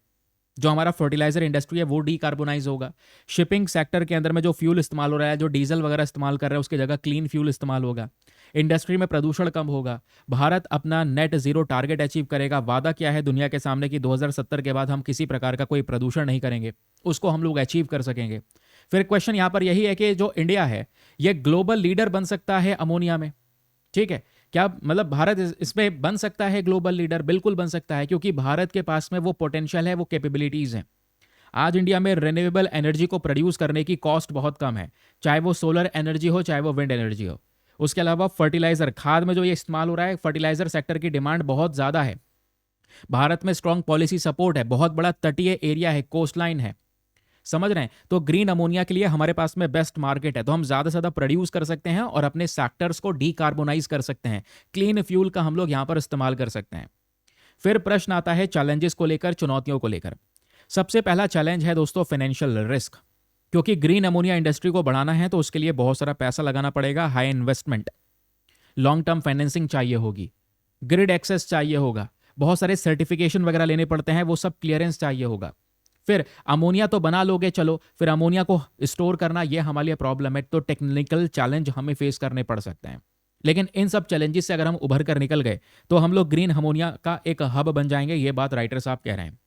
जो हमारा फर्टिलाइजर इंडस्ट्री है वो डीकार्बोनाइज होगा। शिपिंग सेक्टर के अंदर में जो फ्यूल इस्तेमाल हो रहा है, जो डीजल वगैरह इस्तेमाल कर रहा है, उसकी जगह क्लीन फ्यूल इस्तेमाल होगा। इंडस्ट्री में प्रदूषण कम होगा। भारत अपना नेट जीरो टारगेट अचीव करेगा। वादा क्या है दुनिया के सामने कि 2070 के बाद हम किसी प्रकार का कोई प्रदूषण नहीं करेंगे, उसको हम लोग अचीव कर सकेंगे। फिर क्वेश्चन यहां पर यही है कि जो इंडिया है ये ग्लोबल लीडर बन सकता है अमोनिया में। ठीक है, क्या मतलब भारत इसमें बन सकता है ग्लोबल लीडर? बिल्कुल बन सकता है, क्योंकि भारत के पास में वो पोटेंशियल है, वो कैपेबिलिटीज हैं। आज इंडिया में रिन्यूएबल एनर्जी को प्रोड्यूस करने की कॉस्ट बहुत कम है, चाहे वो सोलर एनर्जी हो, चाहे वो विंड एनर्जी हो। उसके अलावा फर्टिलाइजर, खाद में जो ये इस्तेमाल हो रहा है, फर्टिलाइजर सेक्टर की डिमांड बहुत ज़्यादा है। भारत में स्ट्रॉन्ग पॉलिसी सपोर्ट है, बहुत बड़ा तटीय एरिया है, कोस्ट लाइन है। समझ रहे हैं? तो ग्रीन अमोनिया के लिए हमारे पास में बेस्ट मार्केट है, तो हम ज़्यादा से ज़्यादा प्रोड्यूस कर सकते हैं और अपने सेक्टर्स को डीकार्बोनाइज कर सकते हैं। क्लीन फ्यूल का हम लोग यहां पर इस्तेमाल कर सकते हैं। फिर प्रश्न आता है चैलेंजेस को लेकर, चुनौतियों को लेकर। सबसे पहला चैलेंज है दोस्तों फाइनेंशियल रिस्क, क्योंकि ग्रीन अमोनिया इंडस्ट्री को बढ़ाना है तो उसके लिए बहुत सारा पैसा लगाना पड़ेगा, high investment, long term financing चाहिए होगी, ग्रिड एक्सेस चाहिए होगा, बहुत सारे सर्टिफिकेशन वगैरह लेने पड़ते हैं, वो सब क्लियरेंस चाहिए होगा। फिर अमोनिया तो बना लोगे चलो, फिर अमोनिया को स्टोर करना ये हमारे लिए प्रॉब्लम है, तो टेक्निकल चैलेंज हमें फेस करने पड़ सकते हैं। लेकिन इन सब चैलेंजेस से अगर हम उभर कर निकल गए तो हम लोग ग्रीन अमोनिया का एक हब बन जाएंगे, ये बात राइटर साहब कह रहे हैं।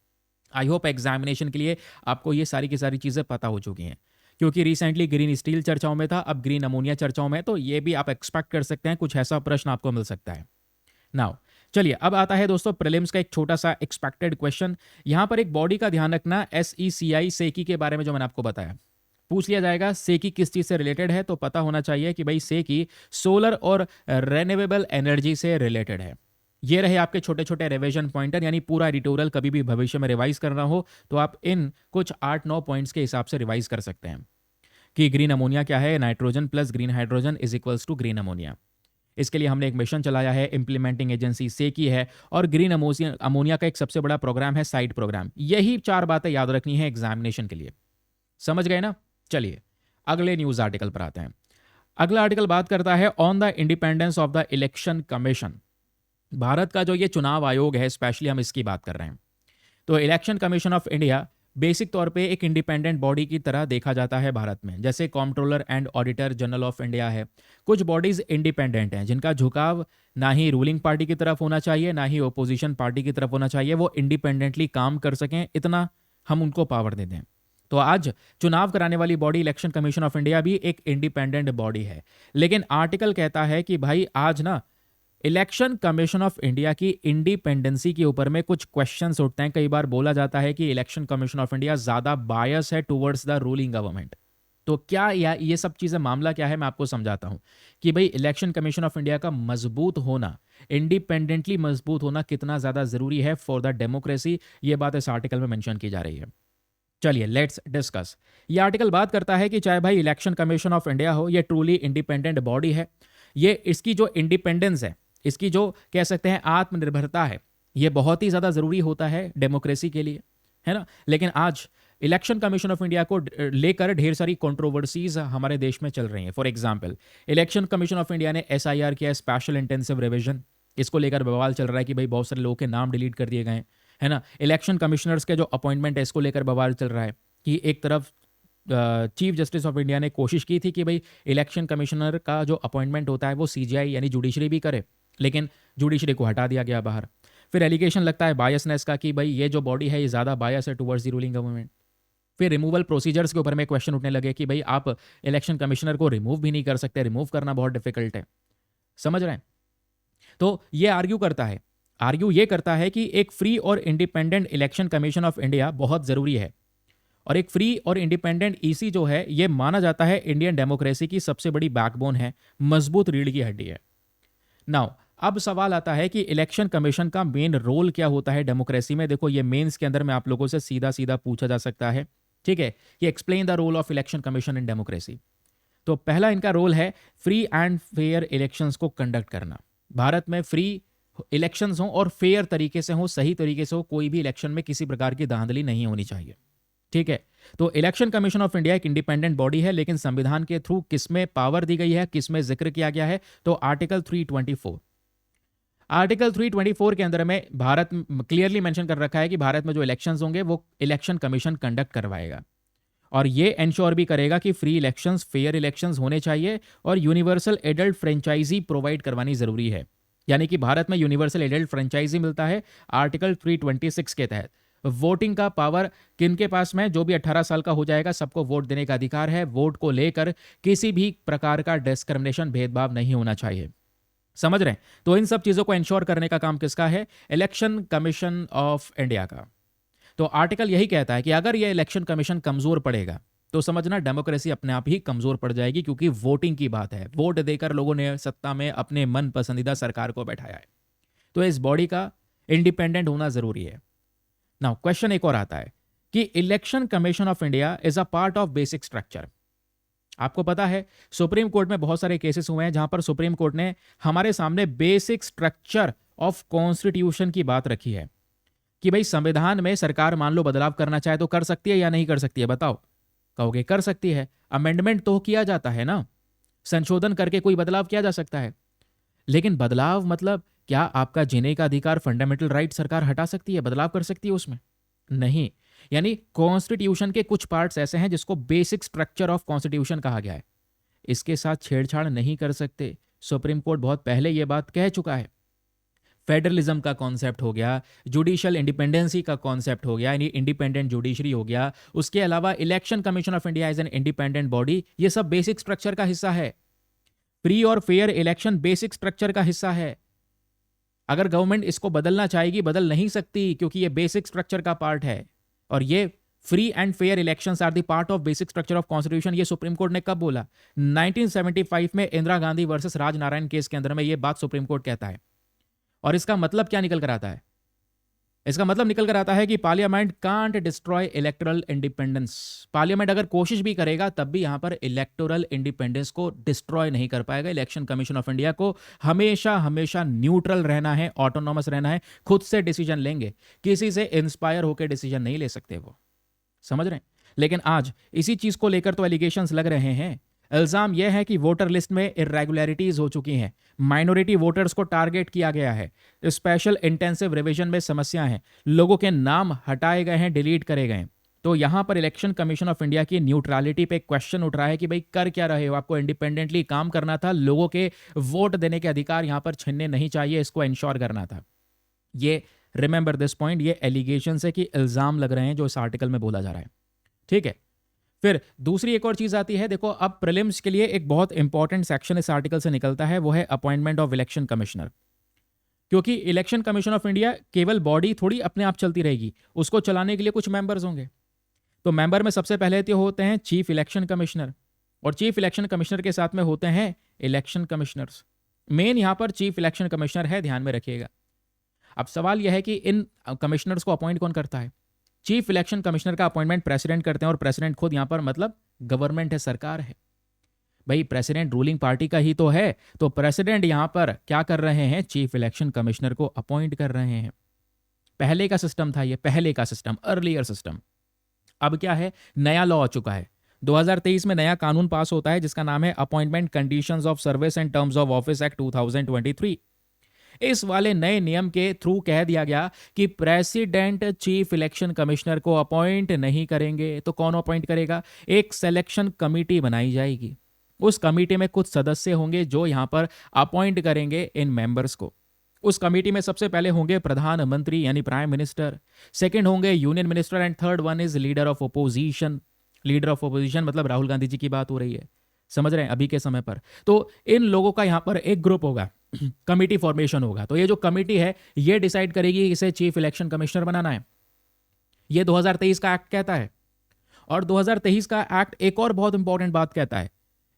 आई होप एग्जामिनेशन के लिए आपको ये सारी की सारी चीज़ें पता हो चुकी हैं, क्योंकि रिसेंटली ग्रीन स्टील चर्चाओं में था, अब ग्रीन अमोनिया चर्चाओं में है, तो ये भी आप एक्सपेक्ट कर सकते हैं कुछ ऐसा प्रश्न आपको मिल सकता है। नाउ चलिए, अब आता है दोस्तों प्रीलिम्स का एक छोटा सा एक्सपेक्टेड क्वेश्चन। यहां पर एक बॉडी का ध्यान रखना, SECI सेकी के बारे में जो मैंने आपको बताया, पूछ लिया जाएगा सेकी किस चीज से रिलेटेड है, तो पता होना चाहिए कि भाई सेकी सोलर और रेन्यूएबल एनर्जी से रिलेटेड है। ये रहे आपके छोटे छोटे रिवीजन पॉइंटर, यानी पूरा एडिटोरियल कभी भी भविष्य में रिवाइज करना हो तो आप इन कुछ 8-9 पॉइंट्स के हिसाब से रिवाइज कर सकते हैं कि ग्रीन अमोनिया क्या है, nitrogen plus green hydrogen is equals to green ammonia. इसके लिए हमने एक मिशन चलाया है, इंप्लीमेंटिंग एजेंसी सेकी है, और ग्रीन अमोनिया का एक सबसे बड़ा प्रोग्राम है साइड प्रोग्राम। यही 4 बातें याद रखनी है एग्जामिनेशन के लिए। समझ गए ना? चलिए अगले न्यूज आर्टिकल पर आते हैं। अगला आर्टिकल बात करता है on the independence of the election commission. Bharat का जो ये चुनाव आयोग है, स्पेशली हम इसकी बात कर रहे हैं। तो election commission of India basic तौर पे एक इंडिपेंडेंट बॉडी की तरह देखा जाता है भारत में, जैसे comptroller and auditor general of India है। कुछ बॉडीज इंडिपेंडेंट हैं जिनका झुकाव ना ही रूलिंग पार्टी की तरफ होना चाहिए, ना ही ओपोजिशन पार्टी की तरफ होना चाहिए, वो इंडिपेंडेंटली काम कर सकें, इतना हम उनको पावर दे दें। तो आज चुनाव कराने वाली body election commission of India भी एक इंडिपेंडेंट बॉडी है। लेकिन आर्टिकल कहता है कि भाई आज ना इलेक्शन कमीशन ऑफ इंडिया की इंडिपेंडेंसी के ऊपर में कुछ क्वेश्चंस उठते हैं। कई बार बोला जाता है कि इलेक्शन कमीशन ऑफ इंडिया ज्यादा बायस है टुवर्ड्स द रूलिंग गवर्नमेंट। तो क्या ये सब चीजें, मामला क्या है, मैं आपको समझाता हूं कि भाई इलेक्शन कमीशन ऑफ इंडिया का मजबूत होना, इंडिपेंडेंटली मजबूत होना कितना ज्यादा जरूरी है फॉर द डेमोक्रेसी, ये बात इस आर्टिकल में मेंशन की जा रही है। चलिए लेट्स डिस्कस। ये आर्टिकल बात करता है कि चाहे भाई इलेक्शन कमीशन ऑफ इंडिया हो, ये ट्रूली इंडिपेंडेंट बॉडी है। ये इसकी जो इंडिपेंडेंस है, इसकी जो कह सकते हैं आत्मनिर्भरता है, ये बहुत ही ज़्यादा ज़रूरी होता है डेमोक्रेसी के लिए, है ना। लेकिन आज इलेक्शन कमीशन ऑफ इंडिया को लेकर ढेर सारी कंट्रोवर्सीज हमारे देश में चल रही हैं। For example, election commission of India ने SIR किया, स्पेशल इंटेंसिव रिवीजन, इसको लेकर बवाल चल रहा है कि भाई बहुत सारे लोगों के नाम डिलीट कर दिए गए हैं, है ना। इलेक्शन कमिश्नर्स के जो अपॉइंटमेंट है, इसको लेकर बवाल चल रहा है कि एक तरफ चीफ जस्टिस ऑफ इंडिया ने कोशिश की थी कि भाई इलेक्शन कमिश्नर का जो अपॉइंटमेंट होता है वो CGI यानी जुडिशरी भी करे, लेकिन जुडिशरी को हटा दिया गया बाहर। फिर एलिगेशन लगता है बायसनेस का कि भाई ये जो बॉडी है ये ज़्यादा बायस है टुवर्ड्स द रूलिंग गवर्नमेंट। फिर रिमूवल प्रोसीजर्स के ऊपर में क्वेश्चन उठने लगे कि भाई आप इलेक्शन कमिश्नर को रिमूव भी नहीं कर सकते, रिमूव करना बहुत डिफिकल्ट है। समझ रहे हैं? तो आर्ग्यू ये करता है कि एक फ्री और independent election commission of India बहुत ज़रूरी है। और एक फ्री और इंडिपेंडेंट ईसी जो है ये माना जाता है इंडियन डेमोक्रेसी की सबसे बड़ी बैकबोन है, मजबूत रीढ़ की हड्डी है। नाउ अब सवाल आता है कि इलेक्शन कमीशन का मेन रोल क्या होता है डेमोक्रेसी में। देखो ये मेंस के अंदर में आप लोगों से सीधा सीधा पूछा जा सकता है, ठीक है, कि explain the role of election commission in democracy. तो पहला इनका रोल है फ्री एंड फेयर इलेक्शंस को कंडक्ट करना। भारत में फ्री इलेक्शंस हो और फेयर तरीके से हो, सही तरीके से हो, कोई भी इलेक्शन में किसी प्रकार की धांधली नहीं होनी चाहिए, ठीक है। तो इलेक्शन कमीशन ऑफ इंडिया एक इंडिपेंडेंट बॉडी है, लेकिन संविधान के थ्रू किसमें पावर दी गई है, किसमें जिक्र किया गया है, तो आर्टिकल 324 के अंदर में भारत क्लियरली मेंशन कर रखा है कि भारत में जो इलेक्शंस होंगे वो इलेक्शन कमीशन कंडक्ट करवाएगा और ये इंश्योर भी करेगा कि फ्री इलेक्शंस, फेयर इलेक्शंस होने चाहिए और यूनिवर्सल एडल्ट फ्रेंचाइजी प्रोवाइड करवानी जरूरी है। यानी कि भारत में यूनिवर्सल एडल्ट फ्रेंचाइजी मिलता है आर्टिकल 326 के तहत। वोटिंग का पावर किन के पास में, जो भी 18 साल का हो जाएगा सबको वोट देने का अधिकार है। वोट को लेकर किसी भी प्रकार का डिस्क्रिमिनेशन, भेदभाव नहीं होना चाहिए। समझ रहे हैं? तो इन सब चीजों को इंश्योर करने का काम किसका है? इलेक्शन कमीशन ऑफ इंडिया का। तो आर्टिकल यही कहता है कि अगर यह इलेक्शन कमीशन कमजोर पड़ेगा तो समझना डेमोक्रेसी अपने आप ही कमजोर पड़ जाएगी, क्योंकि वोटिंग की बात है। वोट देकर लोगों ने सत्ता में अपने मन पसंदीदा सरकार को बैठाया है। तो इस बॉडी का इंडिपेंडेंट होना जरूरी है। नाउ क्वेश्चन एक और आता है कि election commission of India is a part of basic structure. आपको पता है सुप्रीम कोर्ट में बहुत सारे केसेस हुए हैं जहां पर सुप्रीम कोर्ट ने हमारे सामने बेसिक स्ट्रक्चर ऑफ कॉन्स्टिट्यूशन की बात रखी है कि भाई संविधान में सरकार मान लो बदलाव करना चाहे तो कर सकती है या नहीं कर सकती है? बताओ। कहोगे कर सकती है, अमेंडमेंट तो किया जाता है ना, संशोधन करके कोई बदलाव किया जा सकता है। लेकिन बदलाव मतलब क्या आपका जीने का अधिकार, फंडामेंटल राइट सरकार हटा सकती है, बदलाव कर सकती है उसमें? नहीं। यानी कॉन्स्टिट्यूशन के कुछ पार्ट्स ऐसे हैं जिसको बेसिक स्ट्रक्चर ऑफ कॉन्स्टिट्यूशन कहा गया है, इसके साथ छेड़छाड़ नहीं कर सकते। सुप्रीम कोर्ट बहुत पहले यह बात कह चुका है। फेडरलिज्म का कॉन्सेप्ट हो गया, जुडिशियल इंडिपेंडेंसी का कॉन्सेप्ट हो गया, यानी इंडिपेंडेंट जुडिशरी हो गया, उसके अलावा election commission of India as an independent body, ये सब बेसिक स्ट्रक्चर का हिस्सा है। फ्री और फेयर इलेक्शन बेसिक स्ट्रक्चर का हिस्सा है। अगर गवर्नमेंट इसको बदलना चाहेगी बदल नहीं सकती, क्योंकि ये बेसिक स्ट्रक्चर का पार्ट है। और ये free and fair elections are the part of basic structure of constitution, ये सुप्रीम कोर्ट ने कब बोला? 1975 में इंदिरा गांधी वर्सेस राजनारायण केस के अंदर में ये बात सुप्रीम कोर्ट कहता है। और इसका मतलब क्या निकल कर आता है? इसका मतलब निकल कर आता है कि parliament can't destroy electoral independence. Parliament अगर कोशिश भी करेगा तब भी यहां पर इलेक्टोरल इंडिपेंडेंस को डिस्ट्रॉय नहीं कर पाएगा। इलेक्शन कमीशन ऑफ इंडिया को हमेशा हमेशा न्यूट्रल रहना है, ऑटोनॉमस रहना है, खुद से डिसीजन लेंगे, किसी से इंस्पायर होकर डिसीजन नहीं ले सकते वो। समझ रहे हैं? लेकिन आज इसी चीज को लेकर तो एलिगेशंस लग रहे हैं। इल्जाम यह है कि वोटर लिस्ट में इरेगुलरिटीज हो चुकी हैं, माइनॉरिटी वोटर्स को टारगेट किया गया है, स्पेशल इंटेंसिव रिवीजन में समस्या है, लोगों के नाम हटाए गए हैं, डिलीट करे गए हैं। तो यहां पर इलेक्शन कमीशन ऑफ इंडिया की न्यूट्रलिटी पे क्वेश्चन उठ रहा है कि भाई कर क्या रहे हो? आपको इंडिपेंडेंटली काम करना था, लोगों के वोट देने के अधिकार यहां पर छीनने नहीं चाहिए, इसको इंश्योर करना था। ये रिमेंबर दिस पॉइंट, ये एलिगेशन है कि इल्जाम लग रहे हैं जो इस आर्टिकल में बोला जा रहा है, ठीक है। फिर दूसरी एक और चीज आती है। देखो अब प्रीलिम्स के लिए एक बहुत इंपॉर्टेंट सेक्शन इस आर्टिकल से निकलता है, वो है अपॉइंटमेंट ऑफ इलेक्शन कमिश्नर। क्योंकि इलेक्शन कमीशन ऑफ इंडिया केवल बॉडी थोड़ी अपने आप चलती रहेगी, उसको चलाने के लिए कुछ मेंबर्स होंगे। तो मेंबर में सबसे पहले तो होते हैं चीफ इलेक्शन कमिश्नर, और चीफ इलेक्शन कमिश्नर के साथ में होते हैं इलेक्शन कमिश्नर्स। मेन यहां पर चीफ इलेक्शन कमिश्नर है, ध्यान में रखिएगा। अब सवाल यह है कि इन कमिश्नर्स को अपॉइंट कौन करता है? चीफ इलेक्शन कमिश्नर का अपॉइंटमेंट प्रेसिडेंट करते हैं, और प्रेसिडेंट खुद यहां पर मतलब गवर्नमेंट है, सरकार है। भाई प्रेसिडेंट रूलिंग पार्टी का ही तो है, तो प्रेसिडेंट यहां पर क्या कर रहे हैं? चीफ इलेक्शन कमिश्नर को अपॉइंट कर रहे हैं। पहले का सिस्टम था ये, पहले का सिस्टम, अर्लियर सिस्टम। अब क्या है? नया लॉ आ चुका है। 2023 में नया कानून पास होता है जिसका नाम है appointment conditions of service and terms of office act 2023। इस वाले नए नियम के थ्रू कह दिया गया कि प्रेसिडेंट चीफ इलेक्शन कमिश्नर को अपॉइंट नहीं करेंगे। तो कौन अपॉइंट करेगा? एक सिलेक्शन कमिटी बनाई जाएगी। उस कमिटी में कुछ सदस्य होंगे जो यहां पर अपॉइंट करेंगे इन मेंबर्स को। उस कमिटी में सबसे पहले होंगे प्रधानमंत्री यानी प्राइम मिनिस्टर, सेकंड होंगे union minister, and third one is leader of opposition. Leader of opposition मतलब राहुल गांधी जी की बात हो रही है, समझ रहे हैं, अभी के समय पर। तो इन लोगों का यहां पर एक ग्रुप होगा, कमिटी फॉर्मेशन होगा। तो ये जो कमिटी है ये डिसाइड करेगी कि इसे चीफ इलेक्शन कमिश्नर बनाना है। ये 2023 का एक्ट कहता है। और 2023 का एक्ट एक और बहुत इंपॉर्टेंट बात कहता है।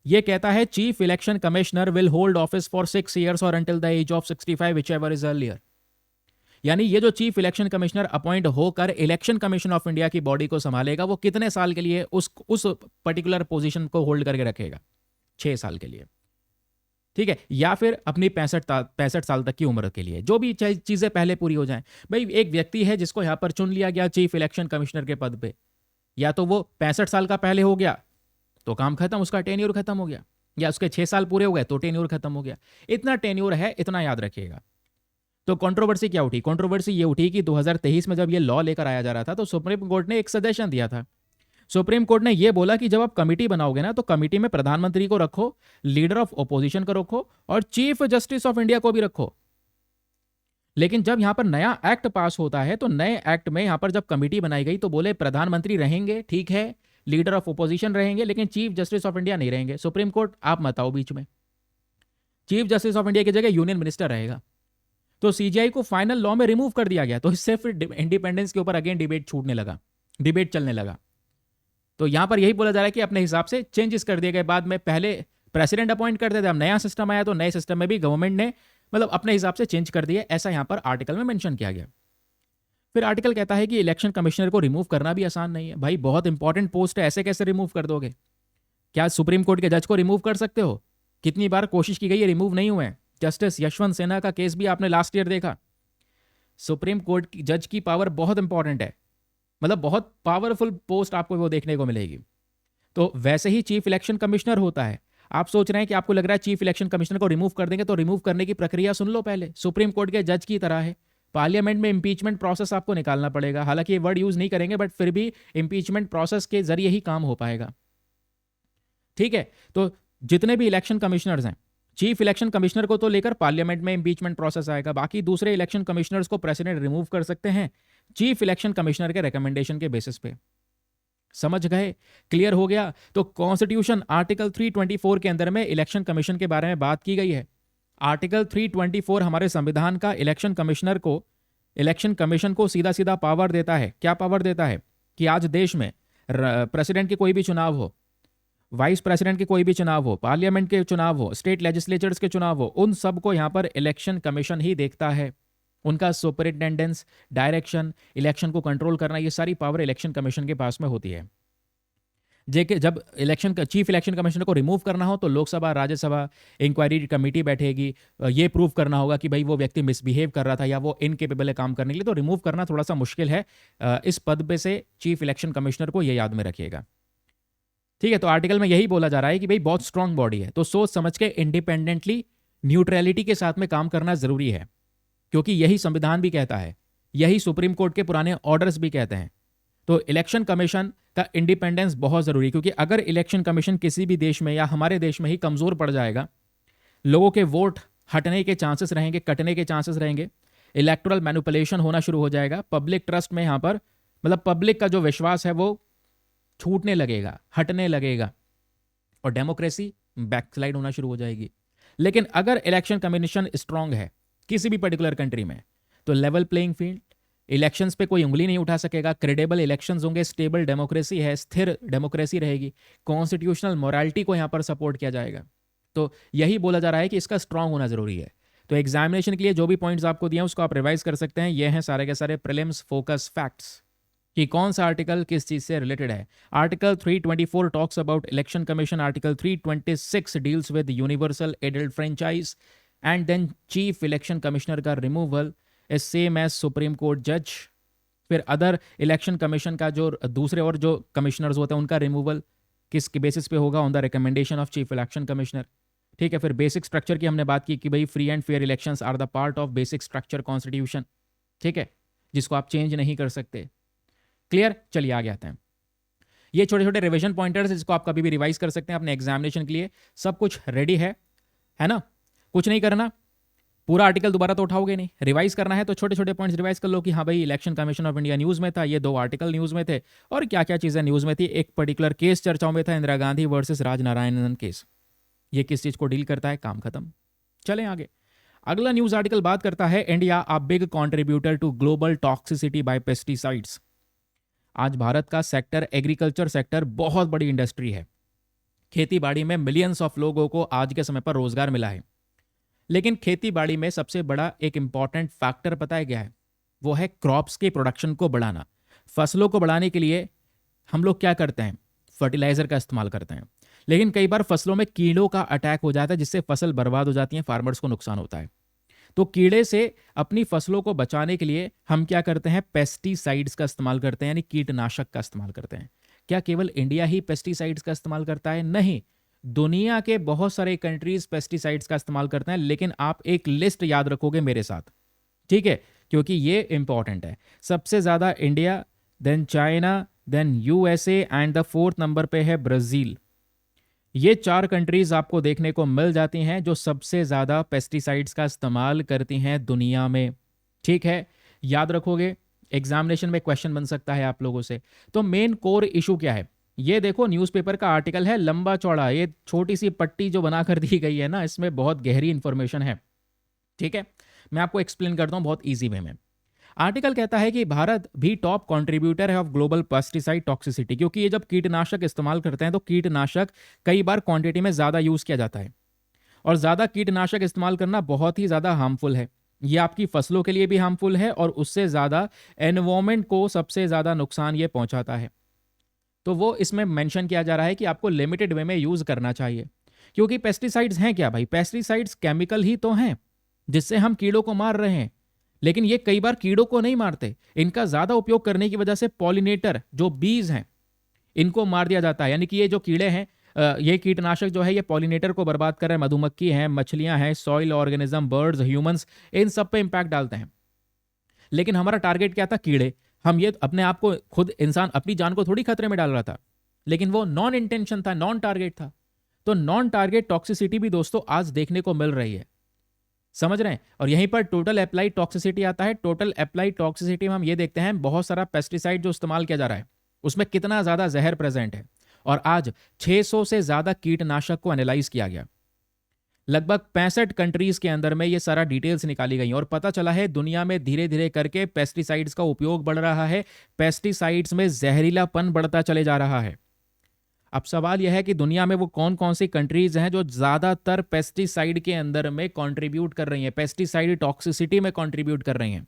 ये कहता है chief election commissioner will hold office for 6 years और until the age of 65 whichever is earlier. यानी ये जो चीफ इलेक्शन कमिश्नर अपॉइंट होकर इलेक्शन कमीशन ऑफ इंडिया की बॉडी को संभालेगा, वो कितने साल के लिए उस पर्टिकुलर पोजीशन को होल्ड करके रखेगा? 6 साल के लिए, ठीक है, या फिर अपनी 65 साल तक की उम्र के लिए, जो भी चीजें पहले पूरी हो जाएं। भाई एक व्यक्ति है जिसको यहां पर चुन लिया गया चीफ इलेक्शन कमिश्नर के पद पे, या तो वो 65 साल का पहले हो गया तो काम खत्म, उसका टेन्योर खत्म हो गया, या उसके 6 साल पूरे हो गए तो टेन्योर खत्म हो गया। इतना टेन्योर है, इतना याद रखिएगा। तो कंट्रोवर्सी क्या उठी? कंट्रोवर्सी ये उठी कि 2023 में जब ये लॉ लेकर आया जा रहा था तो सुप्रीम कोर्ट ने एक सजेशन दिया था। सुप्रीम कोर्ट ने यह बोला कि जब आप कमिटी बनाओगे ना, तो कमिटी में प्रधानमंत्री को रखो, लीडर ऑफ ओपोजिशन को रखो और चीफ जस्टिस ऑफ इंडिया को भी रखो। लेकिन जब यहां पर नया एक्ट पास होता है तो नए एक्ट में यहां पर जब कमिटी बनाई गई तो बोले प्रधानमंत्री रहेंगे, ठीक है, लीडर ऑफ ओपोजिशन रहेंगे, लेकिन चीफ जस्टिस ऑफ इंडिया नहीं रहेंगे। सुप्रीम कोर्ट आप बताओ, बीच में चीफ जस्टिस ऑफ इंडिया की जगह यूनियन मिनिस्टर रहेगा। तो सीजीआई को फाइनल लॉ में रिमूव कर दिया गया। तो इससे फिर इंडिपेंडेंस के ऊपर अगेन डिबेट चलने लगा। तो यहां पर यही बोला जा रहा है कि अपने हिसाब से चेंजेस कर दिए गए। बाद में पहले प्रेसिडेंट अपॉइंट करते थे, अब नया सिस्टम आया तो नए सिस्टम में भी गवर्नमेंट ने मतलब अपने हिसाब से चेंज कर दिए, ऐसा यहां पर आर्टिकल में मेंशन किया गया। फिर आर्टिकल कहता है कि इलेक्शन कमिश्नर को रिमूव करना भी आसान नहीं है। भाई बहुत इंपॉर्टेंट पोस्ट है, ऐसे कैसे रिमूव कर दोगे? क्या सुप्रीम कोर्ट के जज को रिमूव कर सकते हो? कितनी बार कोशिश की गई है, रिमूव नहीं हुए। जस्टिस यशवंत सिन्हा का केस भी आपने लास्ट ईयर देखा। सुप्रीम कोर्ट की जज की पावर बहुत इंपॉर्टेंट है, मतलब बहुत पावरफुल पोस्ट आपको वो देखने को मिलेगी। तो वैसे ही चीफ इलेक्शन कमिश्नर होता है। आप सोच रहे हैं कि आपको लग रहा है चीफ इलेक्शन कमिश्नर को रिमूव कर देंगे, तो रिमूव करने की प्रक्रिया सुन लो पहले। सुप्रीम कोर्ट के जज की तरह है, पार्लियामेंट में इंपीचमेंट प्रोसेस आपको निकालना पड़ेगा। हालांकि ये वर्ड यूज नहीं करेंगे, बट फिर भी इंपीचमेंट प्रोसेस के जरिए ही काम हो पाएगा, ठीक है। तो जितने भी इलेक्शन कमिश्नर्स हैं, चीफ इलेक्शन कमिश्नर को तो लेकर पार्लियामेंट में इंपीचमेंट प्रोसेस आएगा, बाकी दूसरे इलेक्शन कमिश्नर्स को प्रेसिडेंट रिमूव कर सकते हैं चीफ इलेक्शन कमिश्नर के रिकमेंडेशन के बेसिस पे। समझ गए? क्लियर हो गया? तो कॉन्स्टिट्यूशन आर्टिकल 324 के अंदर में इलेक्शन कमीशन के बारे में बात की गई है। आर्टिकल 324 हमारे संविधान का इलेक्शन कमीशन को सीधा सीधा पावर देता है। क्या पावर देता है? कि आज देश में प्रेसिडेंट के कोई भी चुनाव हो, वाइस प्रेसिडेंट के कोई भी चुनाव हो, पार्लियामेंट के चुनाव हो, स्टेट लेजिस्लेचर्स के चुनाव हो, उन सबको यहां पर इलेक्शन कमीशन ही देखता है। उनका सुपरिटेंडेंस, डायरेक्शन, इलेक्शन को कंट्रोल करना, ये सारी पावर इलेक्शन कमीशन के पास में होती है। जेके जब चीफ इलेक्शन कमिश्नर को रिमूव करना हो तो लोकसभा, राज्यसभा इंक्वायरी कमेटी बैठेगी। ये प्रूव करना होगा कि भाई वो व्यक्ति मिसबिहेव कर रहा था या वो इनकेपेबल है काम करने के लिए, तो रिमूव करना थोड़ा सा मुश्किल है। इस पद पे से चीफ इलेक्शन कमिश्नर को ये याद में रखिएगा, ठीक है। तो आर्टिकल में यही बोला जा रहा है कि भाई बहुत स्ट्रांग बॉडी है, तो सोच समझ के इंडिपेंडेंटली, न्यूट्रलिटी के साथ में काम करना जरूरी है, क्योंकि यही संविधान भी कहता है, यही सुप्रीम कोर्ट के पुराने ऑर्डर्स भी कहते हैं। तो इलेक्शन कमीशन का इंडिपेंडेंस बहुत जरूरी है, क्योंकि अगर इलेक्शन कमीशन किसी भी देश में या हमारे देश में ही कमजोर पड़ जाएगा, लोगों के वोट हटने के चांसेस रहेंगे, कटने के चांसेस रहेंगे, इलेक्टोरल मैनिपुलेशन होना शुरू हो जाएगा, पब्लिक ट्रस्ट में यहां पर मतलब पब्लिक का जो विश्वास है वो छूटने लगेगा, हटने लगेगा, और डेमोक्रेसी बैकस्लाइड होना शुरू हो जाएगी। लेकिन अगर इलेक्शन कमीशन स्ट्रांग है किसी भी पर्टिकुलर कंट्री में, तो लेवल प्लेइंग फील्ड, इलेक्शंस पे कोई उंगली नहीं उठा सकेगा, क्रेडिबल इलेक्शंस होंगे, स्टेबल डेमोक्रेसी है, स्थिर डेमोक्रेसी रहेगी, कॉन्स्टिट्यूशनल मोरालिटी को यहां पर सपोर्ट किया जाएगा। तो यही बोला जा रहा है कि इसका स्ट्रांग होना जरूरी है। तो एग्जामिनेशन के लिए जो भी पॉइंट्स आपको दिए हैं उसको आप रिवाइज कर सकते हैं। ये हैं सारे के सारे प्रीलिम्स फोकस फैक्ट्स कि कौन सा आर्टिकल किस चीज से रिलेटेड है। Article 324 talks about election commission, article 326 deals with universal adult franchise, and then chief election commissioner का removal is same as supreme court जज। फिर अदर इलेक्शन कमीशन का जो दूसरे और जो कमिश्नर्स होते हैं उनका रिमूवल किस बेसिस पे होगा? On the recommendation of chief election commissioner, ठीक है। फिर बेसिक स्ट्रक्चर की हमने बात की कि भाई free and fair elections are the part of basic structure constitution, ठीक है, जिसको आप चेंज नहीं कर सकते। क्लियर? चलिए आगे आते हैं। ये छोटे छोटे रिवीजन पॉइंटर्स जिसको आप कभी भी रिवाइज कर सकते हैं अपने एग्जामिनेशन के लिए। सब कुछ रेडी है ना? कुछ नहीं करना, पूरा आर्टिकल दोबारा तो उठाओगे नहीं, रिवाइज करना है तो छोटे छोटे पॉइंट्स रिवाइज कर लो कि हाँ भाई election commission of India news में था, ये 2 आर्टिकल न्यूज़ में थे, और क्या क्या चीज़ें न्यूज़ में थी। एक पर्टिकुलर केस चर्चाओं में था, इंदिरा गांधी वर्सेस राजनारायणन केस। ये किस चीज़ को डील करता है? काम खत्म। चलें आगे। अगला न्यूज आर्टिकल बात करता है India a big contributor to global toxicity by pesticides. आज भारत का सेक्टर, एग्रीकल्चर सेक्टर, बहुत बड़ी इंडस्ट्री है। खेती बाड़ी में मिलियंस ऑफ लोगों को आज के समय पर रोजगार मिला है। लेकिन खेती बाड़ी में सबसे बड़ा एक इंपॉर्टेंट फैक्टर पता है क्या है? वो है क्रॉप्स के प्रोडक्शन को बढ़ाना। फसलों को बढ़ाने के लिए हम लोग क्या करते हैं? फर्टिलाइजर का इस्तेमाल करते हैं। लेकिन कई बार फसलों में कीड़ों का अटैक हो जाता है, जिससे फसल बर्बाद हो जाती है, फार्मर्स को नुकसान होता है। तो कीड़े से अपनी फसलों को बचाने के लिए हम क्या करते हैं? पेस्टिसाइड्स का इस्तेमाल करते हैं, यानी कीटनाशक का इस्तेमाल करते हैं। क्या केवल इंडिया ही पेस्टिसाइड्स का इस्तेमाल करता है? नहीं, दुनिया के बहुत सारे कंट्रीज पेस्टिसाइड्स का इस्तेमाल करते हैं। लेकिन आप एक लिस्ट याद रखोगे मेरे साथ, ठीक है? क्योंकि ये इंपॉर्टेंट है। सबसे ज्यादा India, then China, then USA and the fourth number पे है ब्राजील। ये 4 कंट्रीज आपको देखने को मिल जाती हैं जो सबसे ज्यादा पेस्टिसाइड्स का इस्तेमाल करती हैं दुनिया में। ठीक है, याद रखोगे, एग्जामिनेशन में क्वेश्चन बन सकता है आप लोगों से। तो मेन कोर इशू क्या है? ये देखो, न्यूज़पेपर का आर्टिकल है, लंबा चौड़ा। ये छोटी सी पट्टी जो बना कर दी गई है ना, इसमें बहुत गहरी इंफॉर्मेशन है। ठीक है, मैं आपको एक्सप्लेन करता हूं बहुत ईजी वे में। आर्टिकल कहता है कि भारत भी टॉप कंट्रीब्यूटर है ऑफ ग्लोबल पेस्टिसाइड टॉक्सिसिटी, क्योंकि ये जब कीटनाशक इस्तेमाल करते हैं तो कीटनाशक कई बार क्वांटिटी में ज़्यादा यूज़ किया जाता है, और ज़्यादा कीटनाशक इस्तेमाल करना बहुत ही ज़्यादा हार्मफुल है। ये आपकी फसलों के लिए भी हार्मफुल है, और उससे ज़्यादा एनवायरमेंट को सबसे ज़्यादा नुकसान ये पहुंचाता है। तो वो इसमें मेंशन किया जा रहा है कि आपको लिमिटेड वे में यूज़ करना चाहिए। क्योंकि पेस्टिसाइड्स हैं क्या भाई? पेस्टिसाइड्स केमिकल ही तो हैं जिससे हम कीड़ों को मार रहे हैं। लेकिन ये कई बार कीड़ों को नहीं मारते। इनका ज़्यादा उपयोग करने की वजह से पॉलिनेटर, जो बीज हैं, इनको मार दिया जाता है। यानी कि ये जो कीड़े हैं, ये कीटनाशक जो है ये पॉलिनेटर को बर्बाद कर रहे हैं। मधुमक्खी हैं, मछलियां हैं, सॉइल ऑर्गेनिज्म, बर्ड्स, ह्यूमंस, इन सब पे इंपैक्ट डालते हैं। लेकिन हमारा टारगेट क्या था? कीड़े। हम ये अपने आप को, खुद इंसान अपनी जान को थोड़ी खतरे में डाल रहा था, लेकिन वो नॉन इंटेंशन था, नॉन टारगेट था। तो नॉन टारगेट टॉक्सिसिटी भी दोस्तों आज देखने को मिल रही है, समझ रहे हैं? और यहीं पर टोटल अप्लाइड टॉक्सिसिटी आता है। टोटल अप्लाइड टॉक्सिसिटी में हम ये देखते हैं बहुत सारा पेस्टिसाइड जो इस्तेमाल किया जा रहा है उसमें कितना ज्यादा जहर प्रेजेंट है। और आज 600 से ज्यादा कीटनाशक को एनालाइज किया गया। लगभग 65 कंट्रीज के अंदर में ये सारा डिटेल्स निकाली गई, और पता चला है दुनिया में धीरे धीरे करके पेस्टिसाइड्स का उपयोग बढ़ रहा है। पेस्टिसाइड्स में जहरीलापन बढ़ता चले जा रहा है। अब सवाल यह है कि दुनिया में वो कौन कौन सी कंट्रीज हैं जो ज्यादातर पेस्टिसाइड के अंदर में कंट्रीब्यूट कर रही हैं, पेस्टिसाइड टॉक्सिसिटी में कंट्रीब्यूट कर रही हैं।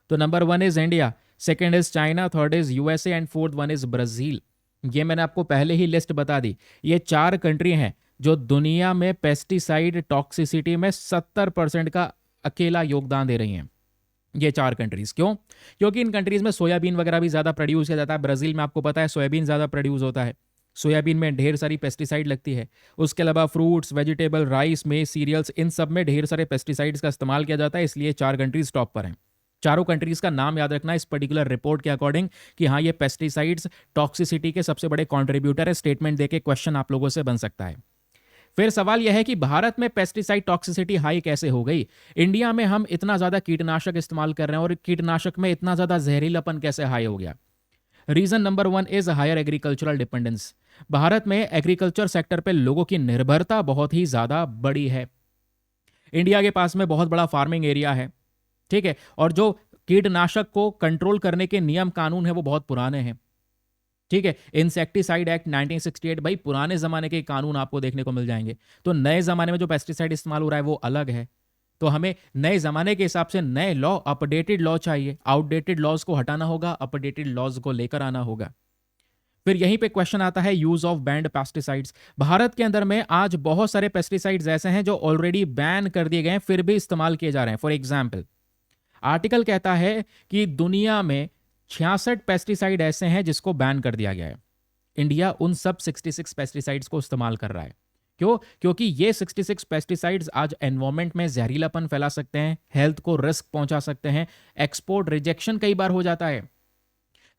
तो number 1 is India, second is China, third is USA and fourth one is Brazil. ये मैंने आपको पहले ही लिस्ट बता दी। ये 4 कंट्री हैं जो दुनिया में पेस्टिसाइड टॉक्सिसिटी में 70% का अकेला योगदान दे रही हैं। ये 4 कंट्रीज। क्यों? क्योंकि इन कंट्रीज में सोयाबीन वगैरह भी ज्यादा प्रोड्यूस किया जाता है। ब्राजील में आपको पता है सोयाबीन ज्यादा प्रोड्यूस होता है। सोयाबीन में ढेर सारी पेस्टिसाइड लगती है। उसके अलावा फ्रूट्स, वेजिटेबल, राइस में, सीरियल्स, इन सब में ढेर सारे पेस्टिसाइड्स का इस्तेमाल किया जाता है। इसलिए 4 कंट्रीज टॉप पर हैं। चारों कंट्रीज का नाम याद रखना इस पर्टिकुलर रिपोर्ट के अकॉर्डिंग कि हाँ, ये पेस्टिसाइड्स टॉक्सिसिटी के सबसे बड़े कंट्रीब्यूटर है। स्टेटमेंट देके क्वेश्चन आप लोगों से बन सकता है। फिर सवाल यह है कि भारत में पेस्टिसाइड टॉक्सिसिटी हाई कैसे हो गई? इंडिया में हम इतना ज्यादा कीटनाशक इस्तेमाल कर रहे हैं और कीटनाशक में इतना ज्यादा जहरीलापन कैसे हाई हो गया? Reason number 1 is higher agricultural dependence. भारत में एग्रीकल्चर सेक्टर पे लोगों की निर्भरता बहुत ही ज्यादा बड़ी है। इंडिया के पास में बहुत बड़ा फार्मिंग एरिया है, ठीक है, और जो कीटनाशक को कंट्रोल करने के नियम कानून है वो बहुत पुराने हैं। ठीक है, इंसेक्टिसाइड एक्ट 1968, भाई पुराने जमाने के कानून आपको देखने को मिल जाएंगे। तो नए जमाने में जो पेस्टिसाइड इस्तेमाल हो रहा है वो अलग है। तो हमें नए जमाने के हिसाब से नए लॉ, अपडेटेड लॉ चाहिए। आउटडेटेड लॉज को हटाना होगा, अपडेटेड लॉज को लेकर आना होगा। फिर यहीं पे क्वेश्चन आता है use of band pesticides. Bharat के अंदर में आज बहुत सारे पेस्टिसाइड्स ऐसे हैं जो ऑलरेडी बैन कर दिए गए हैं, फिर भी इस्तेमाल किए जा रहे हैं। फॉर एग्जाम्पल, आर्टिकल कहता है कि दुनिया में 66 पेस्टिसाइड ऐसे हैं जिसको बैन कर दिया गया है। इंडिया उन सब 66 पेस्टिसाइड्स को इस्तेमाल कर रहा है। क्यों? क्योंकि ये 66 पेस्टिसाइड्स आज एनवायरमेंट में जहरीलापन फैला सकते हैं, हेल्थ को रिस्क पहुंचा सकते हैं, एक्सपोर्ट रिजेक्शन कई बार हो जाता है।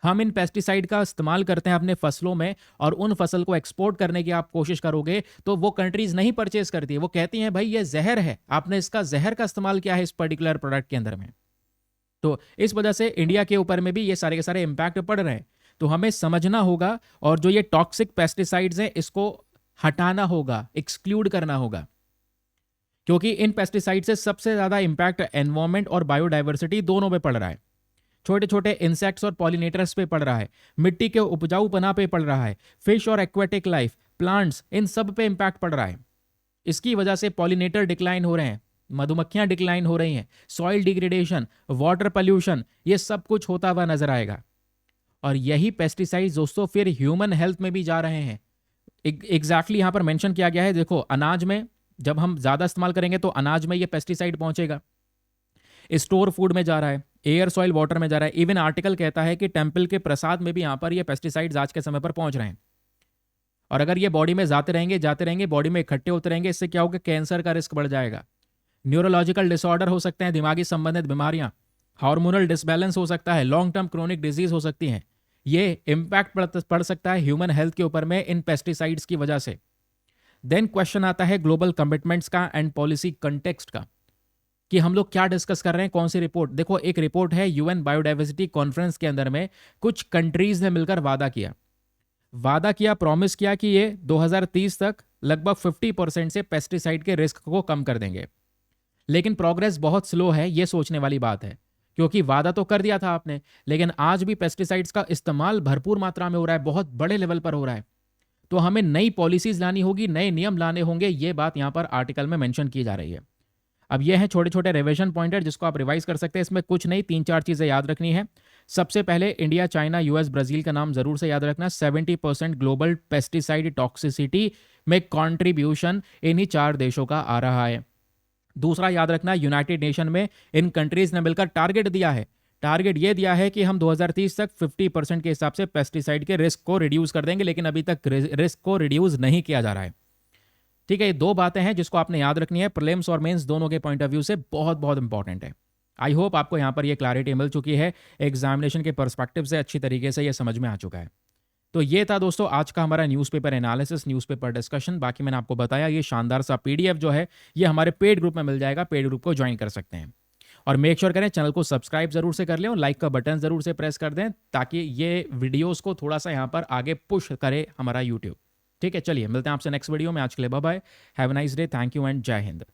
हम इन पेस्टिसाइड का इस्तेमाल करते हैं अपने फसलों में, और उन फसल को एक्सपोर्ट करने की आप कोशिश करोगे तो वो कंट्रीज नहीं परचेज करती है। वो कहती हैं भाई ये जहर है, आपने इसका जहर का इस्तेमाल किया है इस पर्टिकुलर प्रोडक्ट के अंदर में। तो इस वजह से इंडिया के ऊपर में भी ये सारे के सारे इंपैक्ट पड़ रहे हैं। तो हमें समझना होगा, और जो ये टॉक्सिक पेस्टिसाइड्स हैं इसको हटाना होगा, एक्सक्लूड करना होगा। क्योंकि इन पेस्टिसाइड से सबसे ज़्यादा इम्पैक्ट एनवायरमेंट और बायोडाइवर्सिटी दोनों पे पड़ रहा है। छोटे छोटे इंसेक्ट्स और पॉलिनेटर्स पे पड़ रहा है, मिट्टी के उपजाऊपना पे पड़ रहा है, फिश और एक्वेटिक लाइफ, प्लांट्स, इन सब पे इम्पैक्ट पड़ रहा है। इसकी वजह से पॉलिनेटर डिक्लाइन हो रहे हैं, मधुमक्खियां डिक्लाइन हो रही हैं, सॉइल डिग्रेडेशन, वाटर पॉल्यूशन, ये सब कुछ होता हुआ नजर आएगा। और यही पेस्टिसाइड्स दोस्तों फिर ह्यूमन हेल्थ में भी जा रहे हैं। एग्जैक्टली यहां पर मेंशन किया गया है, देखो अनाज में जब हम ज़्यादा इस्तेमाल करेंगे तो अनाज में ये पेस्टिसाइड पहुंचेगा, स्टोर फूड में जा रहा है, एयर सॉइल वाटर में जा रहा है। इवन आर्टिकल कहता है कि टेम्पल के प्रसाद में भी यहाँ पर ये पेस्टिसाइड्स आज के समय पर पहुंच रहे हैं। और अगर ये बॉडी में जाते रहेंगे बॉडी में इकट्ठे होते रहेंगे, इससे क्या होगा, कैंसर का रिस्क बढ़ जाएगा, न्यूरोलॉजिकल डिसऑर्डर हो सकते हैं, दिमागी संबंधित बीमारियां, हार्मोनल डिसबैलेंस हो सकता है, लॉन्ग टर्म क्रोनिक डिजीज हो सकती हैं। ये इम्पैक्ट पड़ सकता है ह्यूमन हेल्थ के ऊपर में इन पेस्टिसाइड्स की वजह से। देन क्वेश्चन आता है ग्लोबल कमिटमेंट्स का एंड पॉलिसी कंटेक्स्ट का, कि हम लोग क्या डिस्कस कर रहे हैं, कौन सी रिपोर्ट। देखो एक रिपोर्ट है यूएन बायोडाइवर्सिटी कॉन्फ्रेंस के अंदर में कुछ कंट्रीज ने मिलकर वादा किया, प्रॉमिस किया कि ये 2030 तक लगभग 50% से पेस्टिसाइड के रिस्क को कम कर देंगे। लेकिन प्रोग्रेस बहुत स्लो है, ये सोचने वाली बात है, क्योंकि वादा तो कर दिया था आपने, लेकिन आज भी पेस्टिसाइड्स का इस्तेमाल भरपूर मात्रा में हो रहा है, बहुत बड़े लेवल पर हो रहा है। तो हमें नई पॉलिसीज लानी होगी, नए नियम लाने होंगे, ये बात यहां पर आर्टिकल में मेंशन की जा रही है। अब ये हैं छोटे छोटे रिविजन पॉइंटर जिसको आप रिवाइज कर सकते हैं। इसमें कुछ नहीं, 3-4 चीज़ें याद रखनी है। सबसे पहले इंडिया, चाइना, यूएस, ब्राज़ील का नाम जरूर से याद रखना। 70% ग्लोबल पेस्टिसाइड टॉक्सिसिटी में कॉन्ट्रीब्यूशन इन्हीं 4 देशों का आ रहा है। दूसरा याद रखना, यूनाइटेड नेशन में इन कंट्रीज ने मिलकर टारगेट दिया है। टारगेट ये दिया है कि हम 2030 तक 50% के हिसाब से पेस्टिसाइड के रिस्क को रिड्यूस कर देंगे, लेकिन अभी तक रिस्क को रिड्यूस नहीं किया जा रहा है। ठीक है, ये 2 बातें हैं जिसको आपने याद रखनी है, प्रीलिम्स और मेंस दोनों के पॉइंट ऑफ व्यू से बहुत बहुत इंपॉर्टेंट है। आई होप आपको यहाँ पर ये क्लैरिटी मिल चुकी है, एग्जामिनेशन के पर्सपेक्टिव से अच्छी तरीके से ये समझ में आ चुका है। तो ये था दोस्तों आज का हमारा न्यूज़पेपर एनालिसिस, न्यूज़पेपर डिस्कशन। बाकी मैंने आपको बताया ये शानदार सा पीडीएफ जो है ये हमारे पेड ग्रुप में मिल जाएगा, पेड ग्रुप को ज्वाइन कर सकते हैं। और मेक श्योर करें चैनल को सब्सक्राइब जरूर से कर लें और लाइक का बटन जरूर से प्रेस कर दें, ताकि ये वीडियोस को थोड़ा सा यहाँ पर आगे पुश करे हमारा यूट्यूब। ठीक है, चलिए मिलते हैं आपसे नेक्स्ट वीडियो में। आज के लिए bye bye, have a nice day, thank you and जय हिंद।